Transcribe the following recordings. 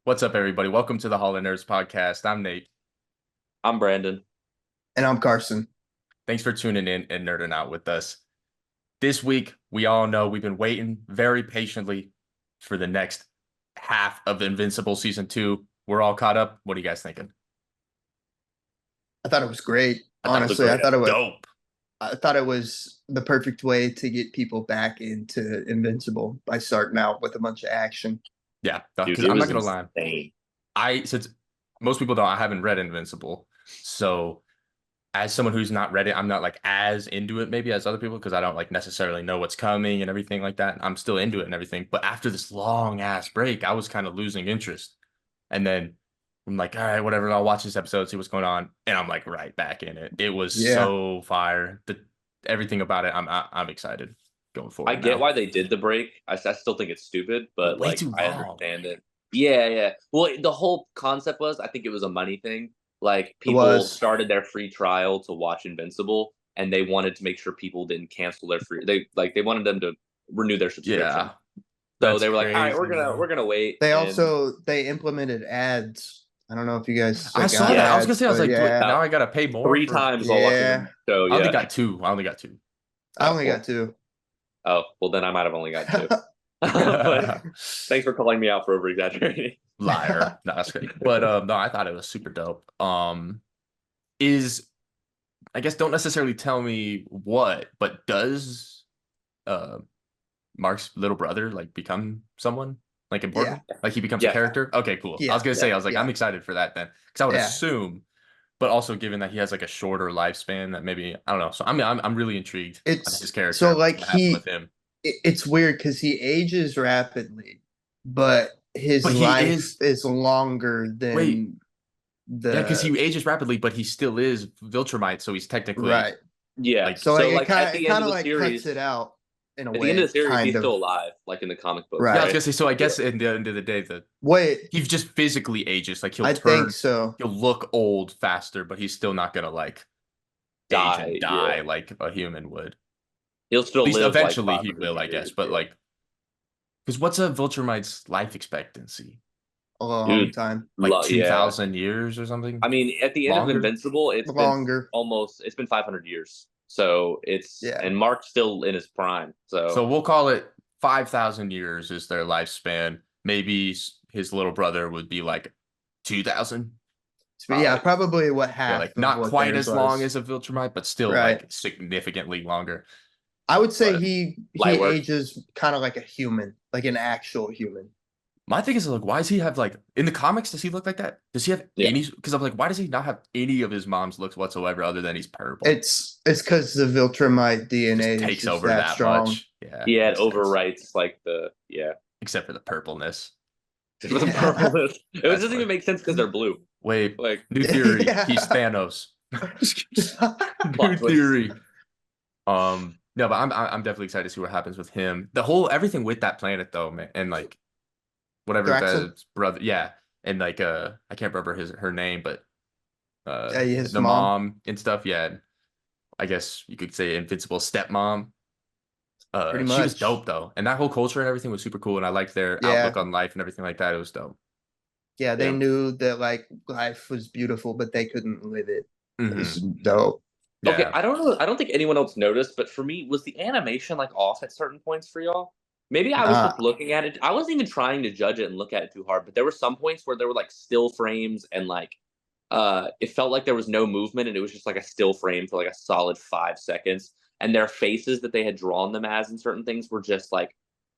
What's up, everybody? Welcome to the Hall of Nerds podcast. I'm Nate. I'm Brandon. And I'm Carson. Thanks for tuning in and nerding out with us. This week, we all know we've been waiting very patiently for the next half of Invincible Season 2. We're all caught up. What are you guys thinking? I thought it was great. Honestly, I thought it was dope. I thought it was the perfect way to get people back into Invincible by starting out with a bunch of action. Yeah, because I'm not gonna lie. Since most people don't, I haven't read Invincible, so as someone who's not read it, I'm not like as into it maybe as other people because I don't like necessarily know what's coming and everything like that. I'm still into it and everything, but after this long ass break, I was kind of losing interest, and then I'm like, all right, whatever, I'll watch this episode, see what's going on, and I'm like right back in it. It was so fire. Everything about it, I'm excited going forward. I get why they did the break. I still think it's stupid, but way like too long. I understand it. Yeah. Well, the whole concept was, I think it was a money thing. Like people started their free trial to watch Invincible, and they wanted to make sure people didn't cancel their free. They wanted them to renew their subscription. Yeah. So they were like, all right, we're gonna wait. They implemented ads. I don't know if you guys. I saw that. I was gonna say, I was like, now I gotta pay more three times while watching them. So I only got two. I only got two. Oh, well, then I might have only got two. But thanks for calling me out for over exaggerating. Liar. No, that's great. But no, I thought it was super dope. I guess don't necessarily tell me what, but does Mark's little brother like become someone like important? Yeah. Like he becomes a character? Okay, cool. Yeah. I was gonna say, I was like, I'm excited for that then. Because I would assume, but also given that he has like a shorter lifespan, that maybe I don't know. So I'm really intrigued by his character. So like with him. It's weird because he ages rapidly, but his life is longer than because he ages rapidly, but he still is Viltrumite, so he's technically right. Yeah. Like, so like it kind of like cuts it out in a way. At the end of the series, he's still alive, like in the comic book. Right. Yeah, I was gonna say. So I guess at the end of the day, he just physically ages. Like I think so. He'll look old faster, but he's still not gonna like die like a human would. He'll still live. Eventually, he will, I guess. But like, because what's a Viltrumite's life expectancy? A long time, like 2,000 years or something. I mean, at the end of Invincible, it's longer. It's been 500 years. So it's and Mark's still in his prime. So we'll call it 5,000 years is their lifespan. Maybe his little brother would be like 2,000. Yeah, probably what half. Yeah, like not quite as long as a Viltrumite, but still like significantly longer. I would say he ages kind of like a human, like an actual human. My thing is like, why does he have like in the comics? Does he look like that? Does he have any? Because I'm like, why does he not have any of his mom's looks whatsoever, other than he's purple? It's because the Viltrumite DNA takes over that strong. Much. Yeah, it overwrites like except for the purpleness. It doesn't even make sense because they're blue. Wait, like new theory. He's Thanos. New theory. No, but I'm definitely excited to see what happens with him. Everything with that planet though, man, and like whatever his brother, and like I can't remember her name, but the mom and stuff, I guess you could say Invincible stepmom. Pretty much. She was dope though, and that whole culture and everything was super cool, and I liked their outlook on life and everything like that. It was dope. Yeah, they knew that like life was beautiful, but they couldn't live it. Mm-hmm. It was dope. Yeah. Okay, I don't know. I don't think anyone else noticed, but for me, was the animation like off at certain points for y'all? Maybe I was just looking at it. I wasn't even trying to judge it and look at it too hard, but there were some points where there were like still frames and like it felt like there was no movement and it was just like a still frame for like a solid 5 seconds. And their faces that they had drawn them as in certain things were just like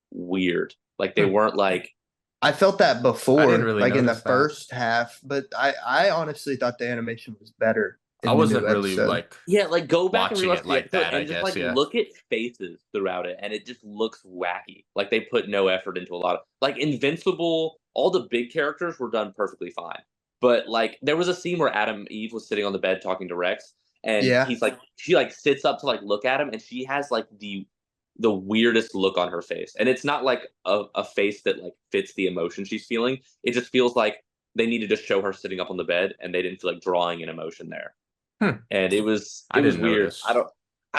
weird. Like they weren't like. I felt that before, like in the first half, but I honestly thought the animation was better. I wasn't really like like go back and rewatch like that, and just look at faces throughout it, and it just looks wacky. Like they put no effort into a lot of like Invincible. All the big characters were done perfectly fine, but like there was a scene where Adam Eve was sitting on the bed talking to Rex, and he's like she like sits up to like look at him, and she has like the weirdest look on her face, and it's not like a face that like fits the emotion she's feeling. It just feels like they needed to show her sitting up on the bed, and they didn't feel like drawing an emotion there. And it was weird. Notice. I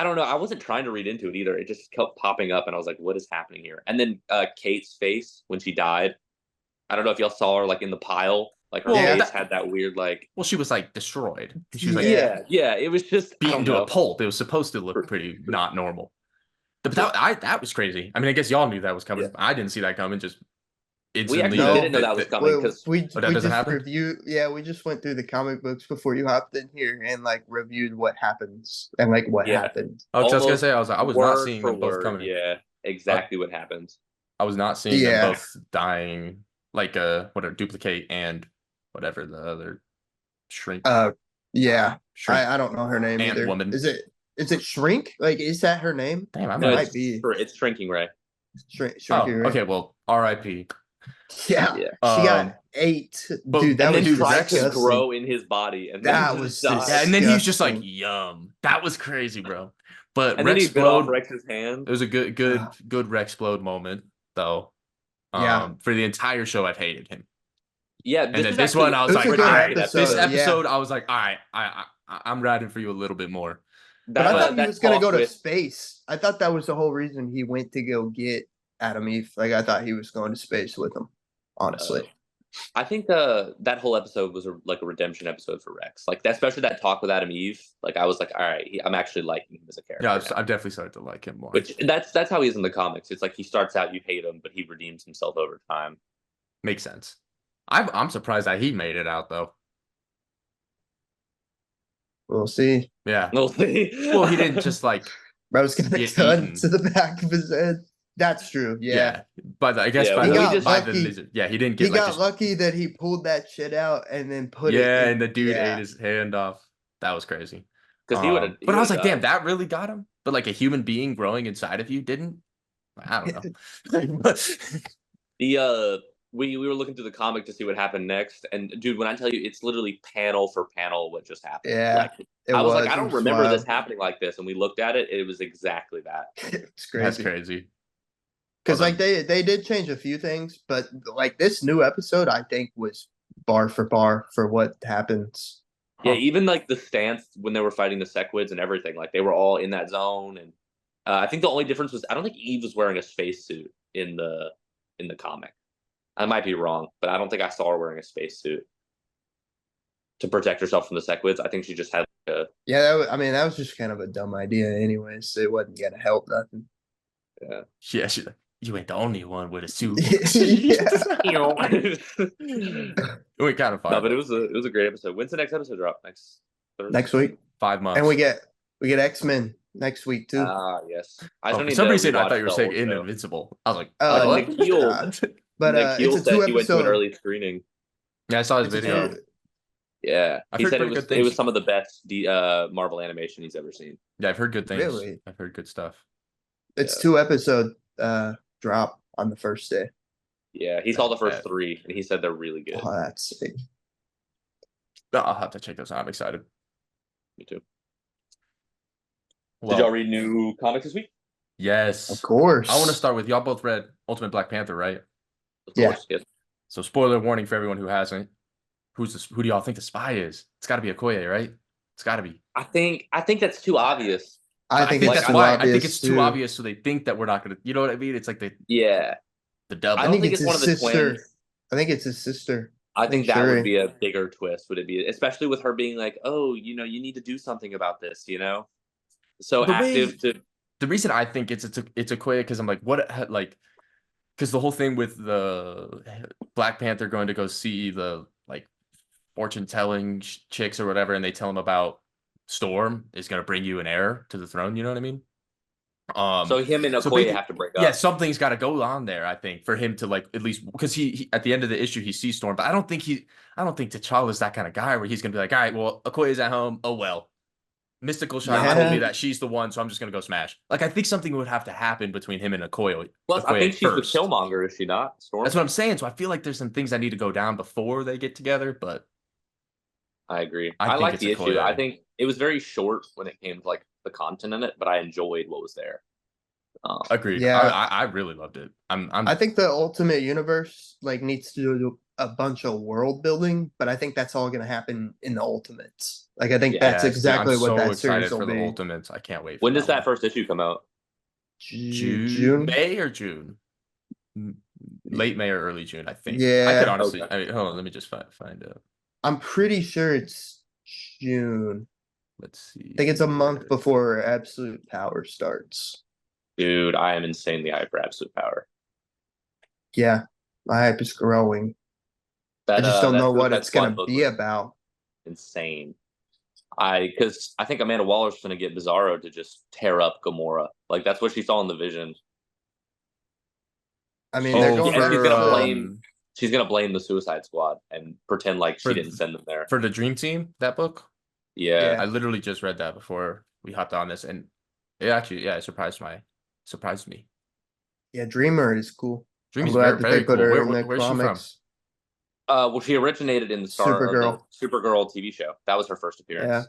don't know. I wasn't trying to read into it either. It just kept popping up, and I was like, "What is happening here?" And then Kate's face when she died, I don't know if y'all saw her like in the pile. Like her face had that weird like. Well, she was like destroyed. She was like yeah. It was just beaten to a pulp. It was supposed to look pretty not normal. But that was crazy. I mean, I guess y'all knew that was coming. I didn't see that coming. Just instantly. We actually didn't know that was coming because we just reviewed. Yeah, we just went through the comic books before you hopped in here and like reviewed what happens and like what happened. Oh, I was gonna say I was not seeing them both coming. Yeah, exactly what happens. I was not seeing them both dying, like duplicate and whatever the other shrink. Shrink. I don't know her name either. Woman. Is it Shrink? Like, is that her name? Damn, I might be. It's Shrinking Ray. Shrinking Ray. Okay, well, R.I.P. Yeah. She got 8. Dude, that was tried to grow in his body, and that was and then he's just like, yum. That was crazy, bro. But and then he bit off Rex's hand. It was a good Rexplode moment, though. For the entire show, I've hated him. Yeah, and then this one, I was like, all right. This episode, I was like, all right, I'm riding for you a little bit more. But I thought he was going to go to space. I thought that was the whole reason he went to go get Adam Eve. Like, I thought he was going to space with him, honestly. I think that whole episode was like a redemption episode for Rex. Like, especially that talk with Adam Eve. Like, I was like, all right, I'm actually liking him as a character. Yeah, I've definitely started to like him more. Which that's how he is in the comics. It's like he starts out, you hate him, but he redeems himself over time. Makes sense. I'm surprised that he made it out, though. We'll see. Yeah. We'll see. Well, he didn't just like. Bro's gonna gun to the back of his head. That's true. Yeah. But I guess by the lizard. Yeah, he didn't get. He got lucky that he pulled that shit out and then put it. Yeah, and the dude ate his hand off. That was crazy. Because he would have. But I was like, damn, that really got him. But like a human being growing inside of you didn't. I don't know. We were looking through the comic to see what happened next, and dude, when I tell you, it's literally panel for panel what just happened. Yeah, like, I was like, I don't remember this happening like this, and we looked at it. It was exactly that. It's crazy. That's crazy. Because like they did change a few things, but like this new episode, I think was bar for what happens. Yeah, even like the stance when they were fighting the Sequids and everything, like they were all in that zone, and I think the only difference was I don't think Eve was wearing a spacesuit in the comic. I might be wrong, but I don't think I saw her wearing a spacesuit to protect herself from the Sequids. I think she just had a... Yeah, that was just kind of a dumb idea anyways. It wasn't going to help nothing. Yeah. Yeah, you ain't the only one with a suit. It went kind of fun. No, but it was a great episode. When's the next episode drop? Next Thursday? Next week. 5 months. And we get X-Men next week too. Yes. For some reason, I thought you were saying Invincible. I was like, what? But Nikhil it's a 2 episode. He went to an early screening. Yeah, I saw his video. Yeah, he said it was some of the best Marvel animation he's ever seen. Yeah, I've heard good things. Really? I've heard good stuff. It's 2 episode drop on the first day. Yeah, he saw the first 3, and he said they're really good. Oh, that's sick. I'll have to check those out. I'm excited. Me too. Well, did y'all read new comics this week? Yes. Of course. I want to start with y'all both read Ultimate Black Panther, right? Of course, yes. So spoiler warning for everyone who hasn't. Who do y'all think the spy is? It's got to be Okoye, right? It's got to be. I think that's too obvious. I think that's why. I think it's too obvious, so they think that we're not gonna. You know what I mean? It's like the double. I think it's one of the twins. I think it's his sister. I think that would be a bigger twist. Would it be, especially with her being like, "Oh, you need to do something about this," So The reason I think it's Okoye because I'm like, what like, because the whole thing with the Black Panther going to go see the like fortune telling chicks or whatever, and they tell him about Storm is going to bring you an heir to the throne. You know what I mean? So him and Okoye have to break up. Yeah, something's got to go on there. I think for him to like at least because he at the end of the issue he sees Storm, but I don't think T'Challa's that kind of guy where he's going to be like, all right, well, Okoye's at home. Oh well. Mystical Shine told me that she's the one, so I'm just gonna go smash. Like I think something would have to happen between him and Okoye. Plus, I think she's the Killmonger, is she not? Storm? That's what I'm saying. So I feel like there's some things that need to go down before they get together. But I agree. I like the issue. I think it was very short when it came to like the content in it, but I enjoyed what was there. Agreed. Yeah, I really loved it. I think the Ultimate Universe like needs to do a bunch of world building, but I think that's all going to happen in the Ultimates. Like I think that's exactly what that series will be. The Ultimates. I can't wait. When does that first issue come out? June, May or June? late May or early June, I think. I Yeah. could honestly. Okay. I mean, hold on, let me just find out. I'm pretty sure it's June. Let's see. I think it's a month before Absolute Power starts. Dude, I am insanely hyped for Absolute Power. Yeah, my hype is growing. I That just don't know what Suicide it's gonna Squad book be was about. insane. Because I think Amanda Waller's gonna get Bizarro to just tear up Gamora. Like that's what she saw in the vision. I mean, they're going and back she's gonna to blame. She's gonna blame the Suicide Squad and pretend like she For- didn't send them there. for the Dream Team, that book. Yeah. I literally just read that before we hopped on this, and it actually, it surprised me. Yeah, Dreamer is cool. Dream I'm is glad very, that very they put cool. her in the Where's she from? comics. Well, she originated in the start of the Supergirl. Supergirl TV show. That was her first appearance. Yeah.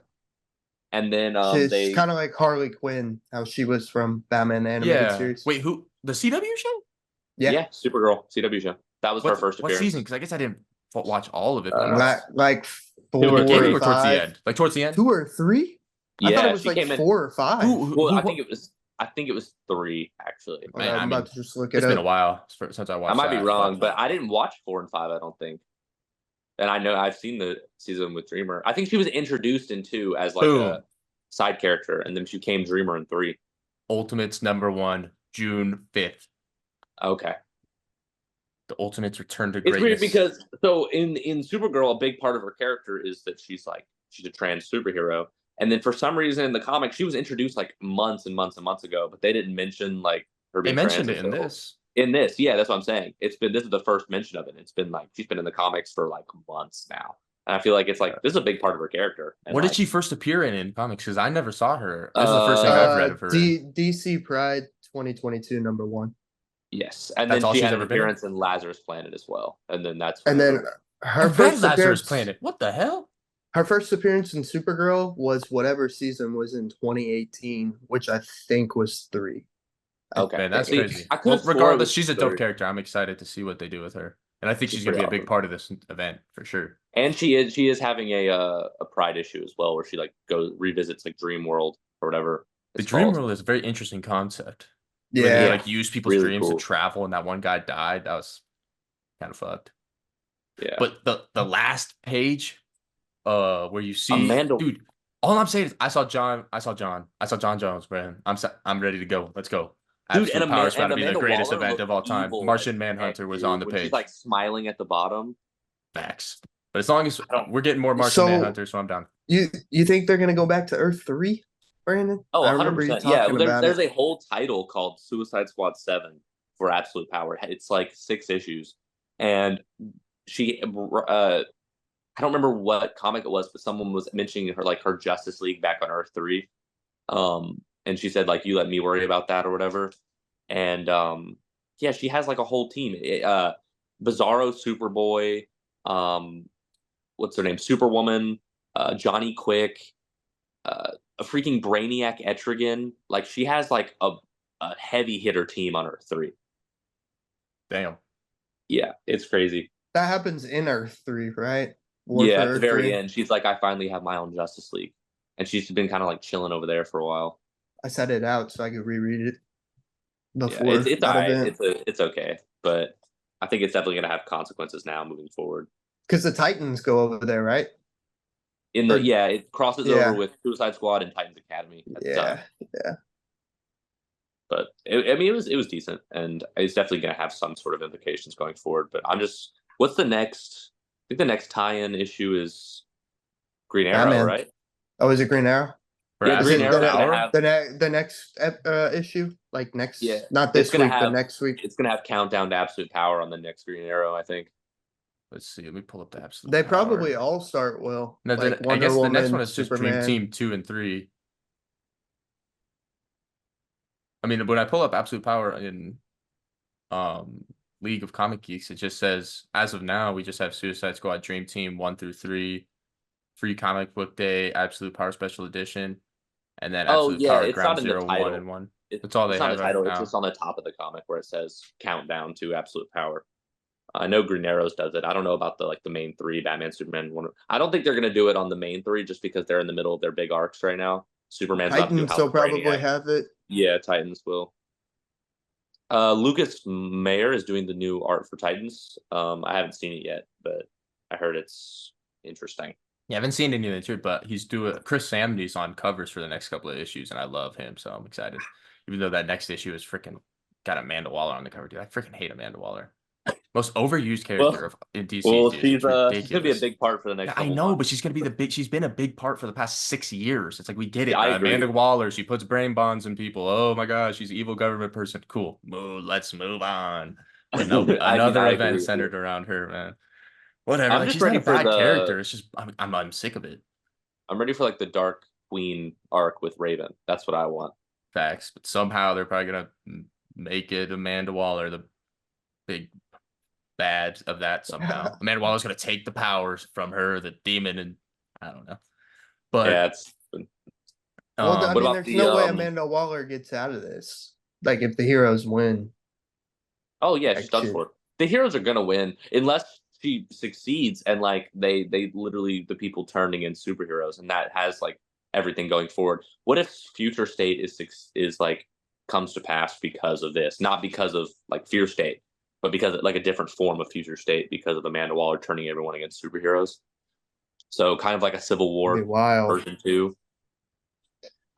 And then She's kind of like Harley Quinn, how she was from Batman animated series. Wait, who? The CW show? Yeah, Supergirl CW show. That was her first appearance. What season? Because I guess I didn't watch all of it. Like the 4 beginning or or towards the 5? end? Like towards the end? 2 or 3? Yeah, I thought it was she like came in 4 or 5. Well, I think it was 3 actually. Man, I'm about to just look it It's up. been a while since I watched. I might be wrong, but I didn't watch 4 and 5. I don't think. And I know I've seen the season with Dreamer. I think she was introduced in 2 as like a side character, and then she became Dreamer in 3. Ultimates #1, June 5th. Okay. The Ultimates return to greatness. greatness. It's weird because so in Supergirl, a big part of her character is that she's a trans superhero, and then for some reason in the comics she was introduced like months and months and months ago, but they didn't mention like her being trans. They mentioned it in this. In this, yeah, that's what I'm saying. This is the first mention of it. It's been like she's been in the comics for like months now, and I feel like it's like this is a big part of her character. And, what did she first appear in comics? Because I never saw her. This is the first thing I've read of her. DC Pride 2022 #1. Yes, and then she had an appearance in Lazarus Planet as well, and then her first Lazarus Planet. What the hell? Her first appearance in Supergirl was whatever season was in 2018, which I think was 3. Okay, man, that's crazy. Well, regardless, she's a dope character. I'm excited to see what they do with her, and I think she's gonna be a big part of this event for sure. And she is having a Pride issue as well, where she like revisits like Dream World or whatever. The Dream World is a very interesting concept. Yeah, they, like use people's dreams to travel, and that one guy died. That was kind of fucked. Yeah, but the last page, where you see Amanda, dude. All I'm saying is I saw John Jones, man. I'm ready to go. Let's go. Dude, and Power is about to be the greatest Waller event of all time. Martian Manhunter was on the page. She's like smiling at the bottom. Facts. But as long as we're getting more Martian Manhunter, so I'm down. You think they're gonna go back to Earth 3, Brandon? Oh, 100%. Yeah, there's a whole title called Suicide Squad 7 for Absolute Power. It's like 6 issues, and she I don't remember what comic it was, but someone was mentioning her Justice League back on Earth 3. And she said, like, you let me worry about that or whatever. And yeah, she has like a whole team. Bizarro, Superboy, what's her name? Superwoman, Johnny Quick, a freaking Brainiac Etrigan. Like, she has like a heavy hitter team on Earth 3. Damn. Yeah, it's crazy. That happens in Earth 3, right? Yeah, at the very end, she's like, I finally have my own Justice League. And she's been kind of like chilling over there for a while. I set it out so I could reread it before. Yeah, it's all right. It's okay, but I think it's definitely going to have consequences now moving forward. Because the Titans go over there, right? It crosses over with Suicide Squad and Titans Academy. Yeah. But it was decent, and it's definitely going to have some sort of implications going forward. But what's the next? I think the next tie-in issue is Green Arrow, right? Oh, is it Green Arrow? Yeah, Green Arrow. The next issue, like next, not this week, but next week. It's gonna have Countdown to Absolute Power on the next Green Arrow, I think. Let's see. Let me pull up the Absolute. They probably all start well. No, like I guess the next one is Superman. just Dream Team 2 and 3. I mean, when I pull up Absolute Power in League of Comic Geeks, it just says as of now we just have Suicide Squad Dream Team 1 through 3, Free Comic Book Day, Absolute Power Special Edition, and then Absolute Power Ground Zero 1 and 1. That's all they have right now. It's just on the top of the comic where it says Countdown to Absolute Power. I know Green Arrows does it. I don't know about the main 3, Batman, Superman, Wonder. I don't think they're gonna do it on the main 3 just because they're in the middle of their big arcs right now. Superman's Titans will probably have it. Yeah, Titans will. Lucas Mayer is doing the new art for Titans. I haven't seen it yet, but I heard it's interesting. Yeah, I haven't seen any of it, but he's doing Chris Samney's on covers for the next couple of issues, and I love him, so I'm excited. Even though that next issue is freaking got Amanda Waller on the cover, dude. I freaking hate Amanda Waller. Most overused character in DC. Well, dude. she's gonna be a big part for the next. I know, months. but she's gonna be she's been a big part for the past 6 years. It's like we get it. Yeah, I agree. Amanda Waller, she puts brain bonds in people. Oh my gosh, she's an evil government person. Cool. Let's move on. But no, another event centered around her, man. Whatever. Like, she's not a bad character. It's just I'm sick of it. I'm ready for like the Dark Queen arc with Raven. That's what I want. Facts. But somehow they're probably gonna make it Amanda Waller the big bad of that somehow. Amanda Waller's gonna take the powers from her, the demon, and I don't know. But yeah, it's well, I mean, there's no way Amanda Waller gets out of this. Like if the heroes win. Oh yeah, she's done for it. The heroes are gonna win unless she succeeds and like they literally the people turn against superheroes, and that has like everything going forward. What if Future State is like comes to pass because of this, not because of like Fear State, but because like a different form of Future State because of Amanda Waller turning everyone against superheroes. So kind of like a Civil War version 2.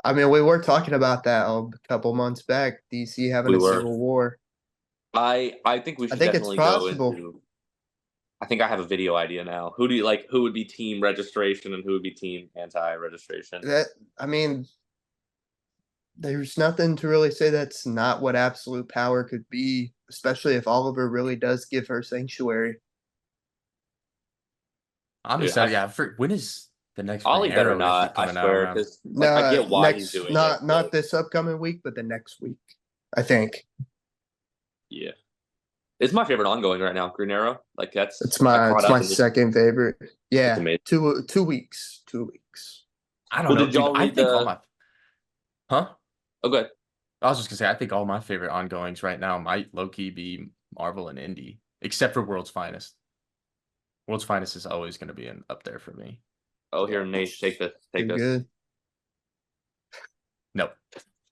I mean, we were talking about that a couple months back. DC having a Civil War. I think we should. I think definitely it's possible. Go into, I think I have a video idea now. Who do you like? Who would be team registration and who would be team anti-registration? I mean, there's nothing to really say that's not what absolute power could be, especially if Oliver really does give her sanctuary. I'm excited. Yeah, when is the next Ollie better not, I swear, because I get why he's doing it. Not this upcoming week, but the next week, I think. Yeah. It's my favorite ongoing right now, Green Arrow. Like it's my second favorite. Yeah. 2 weeks. 2 weeks. I don't know. Did y'all read all my Huh? Oh, good. I was just gonna say, I think all my favorite ongoings right now might low-key be Marvel and Indie, except for World's Finest. World's Finest is always gonna be up there for me. Oh, here, Nate, take this. Take this. Good. No.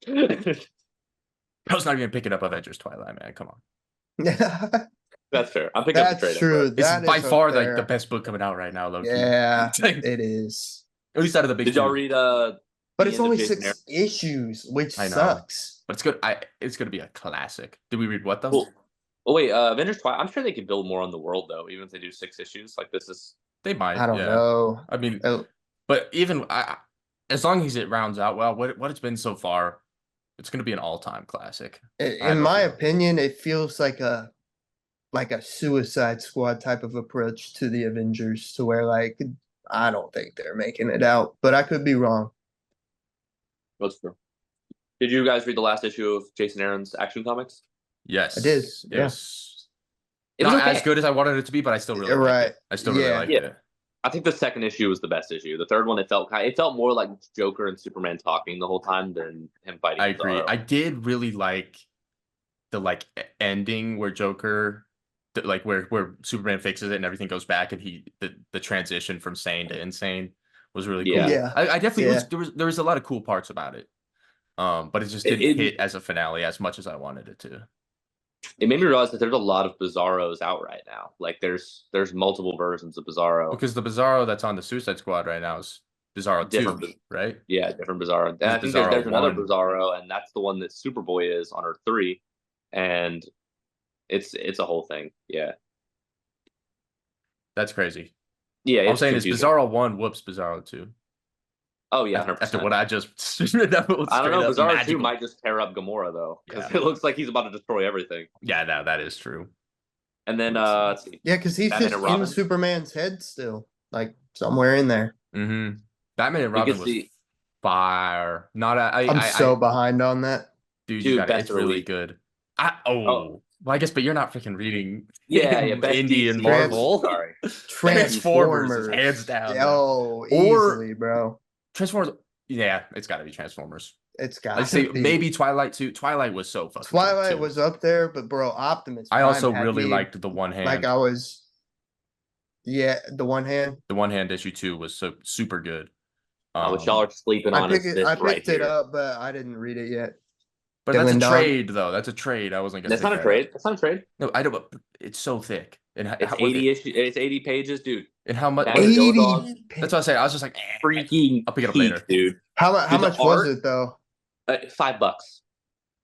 I was not even picking up Avengers Twilight, man. Come on. That's fair. I'm picking up the trade. True. It's by far like the best book coming out right now, low-key. Yeah, it is. At least out of the big. Did y'all read But it's only 6 issues, which sucks. But it's good. It's gonna be a classic. Did we read what though? Cool. Oh wait, Avengers Twilight. I'm sure they could build more on the world though, even if they do 6 issues. Like this is. They might. I don't know. I mean, but even as long as it rounds out well, what it's been so far, it's gonna be an all-time classic. In my opinion, it feels like a Suicide Squad type of approach to the Avengers, to where like I don't think they're making it out, but I could be wrong. That's true. Did you guys read the last issue of Jason Aaron's Action Comics? Yes, I did. Yes. It was not as good as I wanted it to be, but I still really liked it. I still really liked it. I think the second issue was the best issue. The third one, it felt more like Joker and Superman talking the whole time than him fighting. I agree. I did really like the ending where Joker, where Superman fixes it and everything goes back, and the transition from sane to insane was really cool. Yeah. I definitely there was a lot of cool parts about it. But it just didn't hit as a finale as much as I wanted it to. It made me realize that there's a lot of Bizarros out right now. Like there's multiple versions of Bizarro. Because the Bizarro that's on the Suicide Squad right now is Bizarro 2, right? Yeah, different Bizarro. And I think there's another Bizarro, and that's the one that Superboy is on Earth 3. And it's a whole thing. Yeah. That's crazy. Yeah, all I'm saying is Bizarro 1 whoops Bizarro 2. Oh yeah, 100%. After what I just I don't know. Bizarro 2 might just tear up Gamora though, because it looks like he's about to destroy everything. Yeah, no, that is true. And then let's see. Yeah, because he's just in Superman's head still, like somewhere in there. Mm-hmm. Batman and Robin was fire. I'm so behind on that. Dude, it's really good. Well, I guess, but you're not freaking reading. Indie and Marvel. Sorry, Transformers, hands down. Oh, easily, bro. Transformers. Yeah, it's got to be Transformers. It's got. Let's say maybe Twilight too. Twilight was so fucking. Twilight was up there, but bro, Optimus. I also really liked the one hand. Like I was. Yeah, the one hand. The one hand issue 2 was so super good. Which y'all are sleeping on. I picked it up, but I didn't read it yet. But that's a trade, though. That's a trade. I wasn't gonna. That's not a trade. That's not a trade. No, I don't. But it's so thick. And it's 80 issues. It's 80 pages, dude. And how much? 80. That's what I say. I was just like, freaking. I'll pick it up later, dude. How much was it though? $5.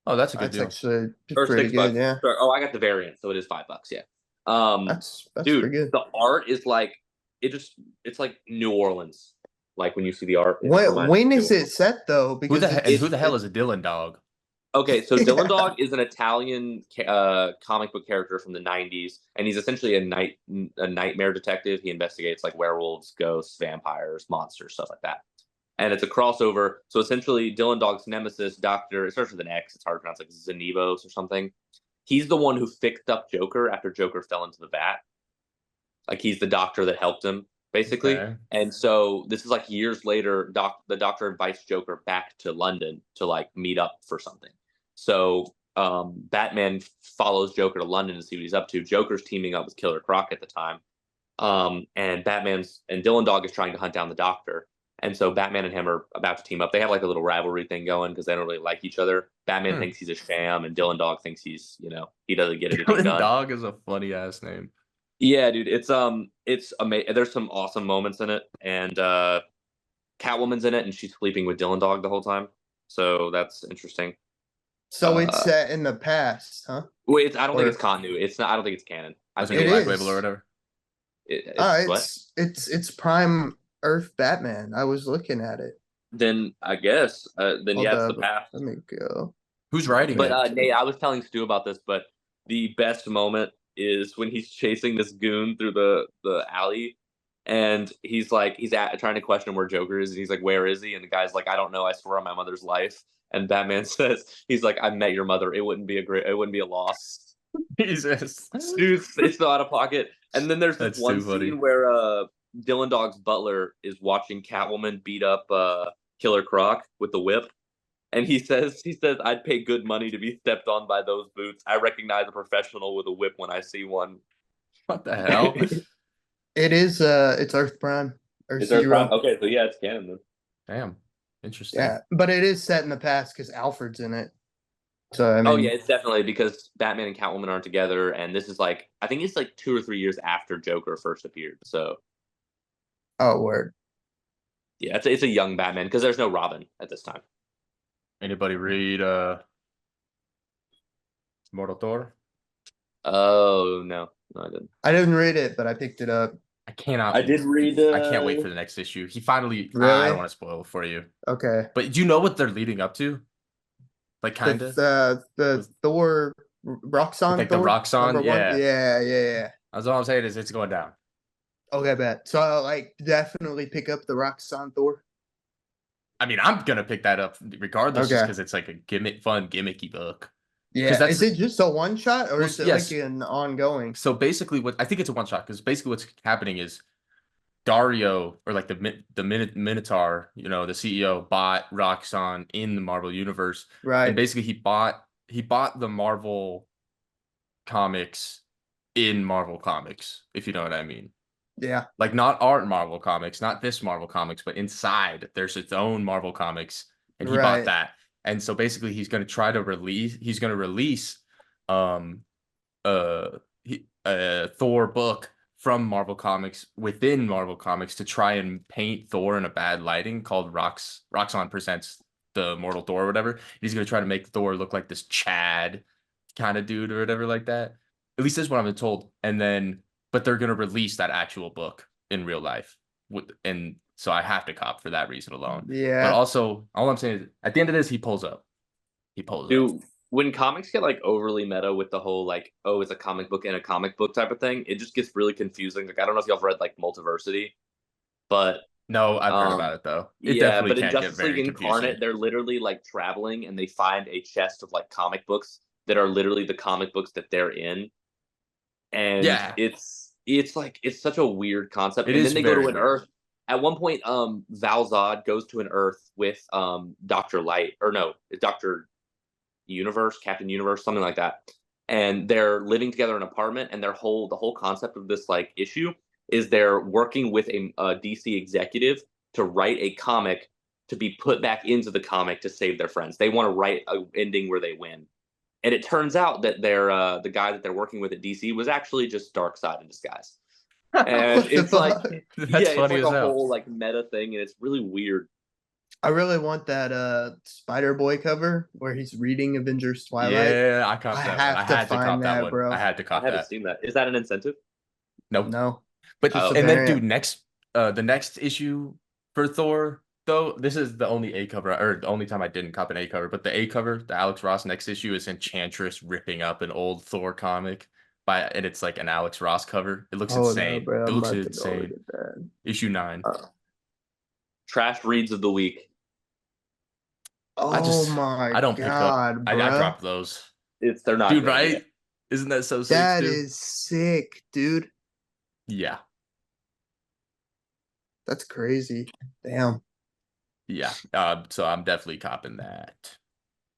Oh, that's a good deal. Actually or pretty good. $6. Yeah. Oh, I got the variant, so it is $5. Yeah. That's dude, pretty good. The art is like it's like New Orleans. Like when you see the art. When is it set though? Because who the hell is a Dylan Dog? Okay, so Dylan Dog is an Italian comic book character from the 90s, and he's essentially a nightmare detective. He investigates like werewolves, ghosts, vampires, monsters, stuff like that. And it's a crossover. So essentially, Dylan Dog's nemesis, Doctor, it starts with an X. It's hard to pronounce, like Zanivos or something. He's the one who fixed up Joker after Joker fell into the vat. Like he's the doctor that helped him, basically. Okay. And so this is like years later. The Doctor invites Joker back to London to like meet up for something. So Batman follows Joker to London to see what he's up to. Joker's teaming up with Killer Croc at the time. And Dylan Dog is trying to hunt down the Doctor. And so Batman and him are about to team up. They have like a little rivalry thing going because they don't really like each other. Batman thinks he's a sham, and Dylan Dog thinks he's, he doesn't get anything done. Dylan Dog is a funny ass name. Yeah, dude. It's amazing. There's some awesome moments in it, and Catwoman's in it, and she's sleeping with Dylan Dog the whole time. So that's interesting. So it's set in the past, huh? Wait, I don't think it's continuity. It's not. I don't think it's canon. I think it's Black Label or whatever. It's Prime Earth Batman. I was looking at it. Then I guess. It's the past. Let me go. Who's writing it? But Nate, I was telling Stu about this, but the best moment is when he's chasing this goon through the alley, and he's trying to question where Joker is, and he's like, "Where is he?" And the guy's like, "I don't know. I swear on my mother's life." And Batman says, "He's like, I met your mother. It wouldn't be a loss." Jesus, dude, it's so out of pocket. And then there's this one scene where Dylan Dog's butler is watching Catwoman beat up Killer Croc with the whip, and he says, "I'd pay good money to be stepped on by those boots. I recognize a professional with a whip when I see one." What the hell? It is. It's Earth Prime. It's Earth Prime. Okay, so yeah, it's canon then. Damn. Interesting. Yeah, but it is set in the past because Alfred's in it. So I mean, it's definitely because Batman and Catwoman aren't together, and this is I think it's 2 or 3 years after Joker first appeared. So, word. Yeah, it's a young Batman because there's no Robin at this time. Anybody read Mortal Thor? Oh no, I didn't. I didn't read it, but I picked it up. I cannot. I did read. I can't wait for the next issue. He finally. Really? I don't want to spoil it for you. Okay. But do you know what they're leading up to? Like kind of the Thor Roxxon. Like Thor? The Roxxon. Yeah. Yeah. That's all I'm saying is it's going down. Okay, bet. So I'll definitely pick up the Roxxon Thor. I mean, I'm gonna pick that up regardless, just because it's like a gimmicky book. Yeah, is it just a one shot or is it like an ongoing? So basically, I think it's a one shot because basically what's happening is Dario, or like the Minotaur, the CEO, bought Roxxon in the Marvel universe, right? And basically he bought the Marvel comics in Marvel Comics, if you know what I mean. Yeah, like not our Marvel Comics, not this Marvel Comics, but inside there's its own Marvel Comics, and he bought that. And so basically he's going to release a Thor book from Marvel Comics within Marvel Comics to try and paint Thor in a bad lighting, called Roxxon Presents the Mortal Thor or whatever. He's going to try to make Thor look like this Chad kind of dude or whatever like that. At least that's what I've been told. But they're going to release that actual book in real life. And so I have to cop for that reason alone. Yeah. But also, all I'm saying is, at the end of this, he pulls up. Dude, when comics get overly meta with the whole it's a comic book and a comic book type of thing, it just gets really confusing. I don't know if y'all have read Multiversity, but no, I've heard about it though. But in Justice League Incarnate, they're literally traveling and they find a chest of comic books that are literally the comic books that they're in, and it's such a weird concept. And then they go to an Earth. At one point, Val Zod goes to an Earth with Dr. Light, or no, it's Dr. Universe, Captain Universe, something like that. And they're living together in an apartment, and the whole concept of this issue is they're working with a DC executive to write a comic to be put back into the comic to save their friends. They want to write an ending where they win. And it turns out that the guy that they're working with at DC was actually just Darkseid in disguise. And it's like, That's funny it's as like a hell. whole like meta thing, and it's really weird. I really want that Spider-Boy cover where he's reading Avengers Twilight. Yeah, I copped that one. I had to cop that one. bro. I had to cop I haven't that. seen that. Is that an incentive? Nope. No. But Just a and then variant. dude, the next issue for Thor, though, this is the only A cover, or the only time I didn't cop an A cover, but the A cover, the Alex Ross next issue is Enchantress ripping up an old Thor comic and it's like an Alex Ross cover. It looks insane. No, bro. It I'm looks about to go insane. look at that. Issue 9. Trash reads of the week. Oh my I don't pick up. God, I bro. drop those. They're not Dude, good, right? yeah. Isn't that so sick? That is sick, dude. Yeah. That's crazy. Damn. Yeah. So I'm definitely copping that.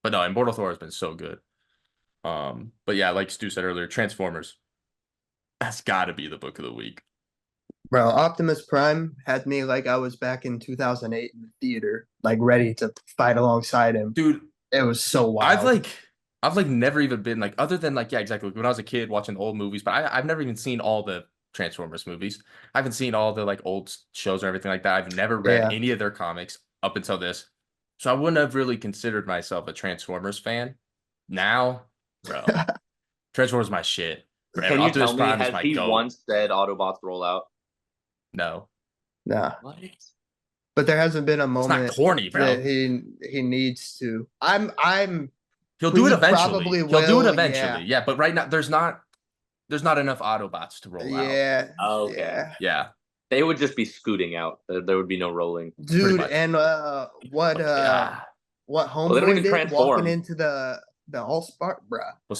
But no, Immortal Thor has been so good. But yeah, like Stu said earlier, Transformers. That's gotta be the book of the week. Bro, Optimus Prime had me like I was back in 2008 in the theater, like ready to fight alongside him. Dude, it was so wild. I've never even been like, other than like, yeah, exactly. When I was a kid watching old movies, but I've never even seen all the Transformers movies. I haven't seen all the like old shows or everything like that. I've never read any of their comics up until this. So I wouldn't have really considered myself a Transformers fan. Now, bro, Transformers is my shit. Can you tell me, has he once said Autobots roll out? No. Nah. What? But there hasn't been a moment it's not corny, bro. that he needs to. He'll do it eventually. Probably He'll do it eventually. Yeah, but right now there's not enough Autobots to roll out. Yeah. Oh, okay. Yeah. They would just be scooting out. There would be no rolling. Dude, and what Homeboy did walking into the Allspark, bruh. Well,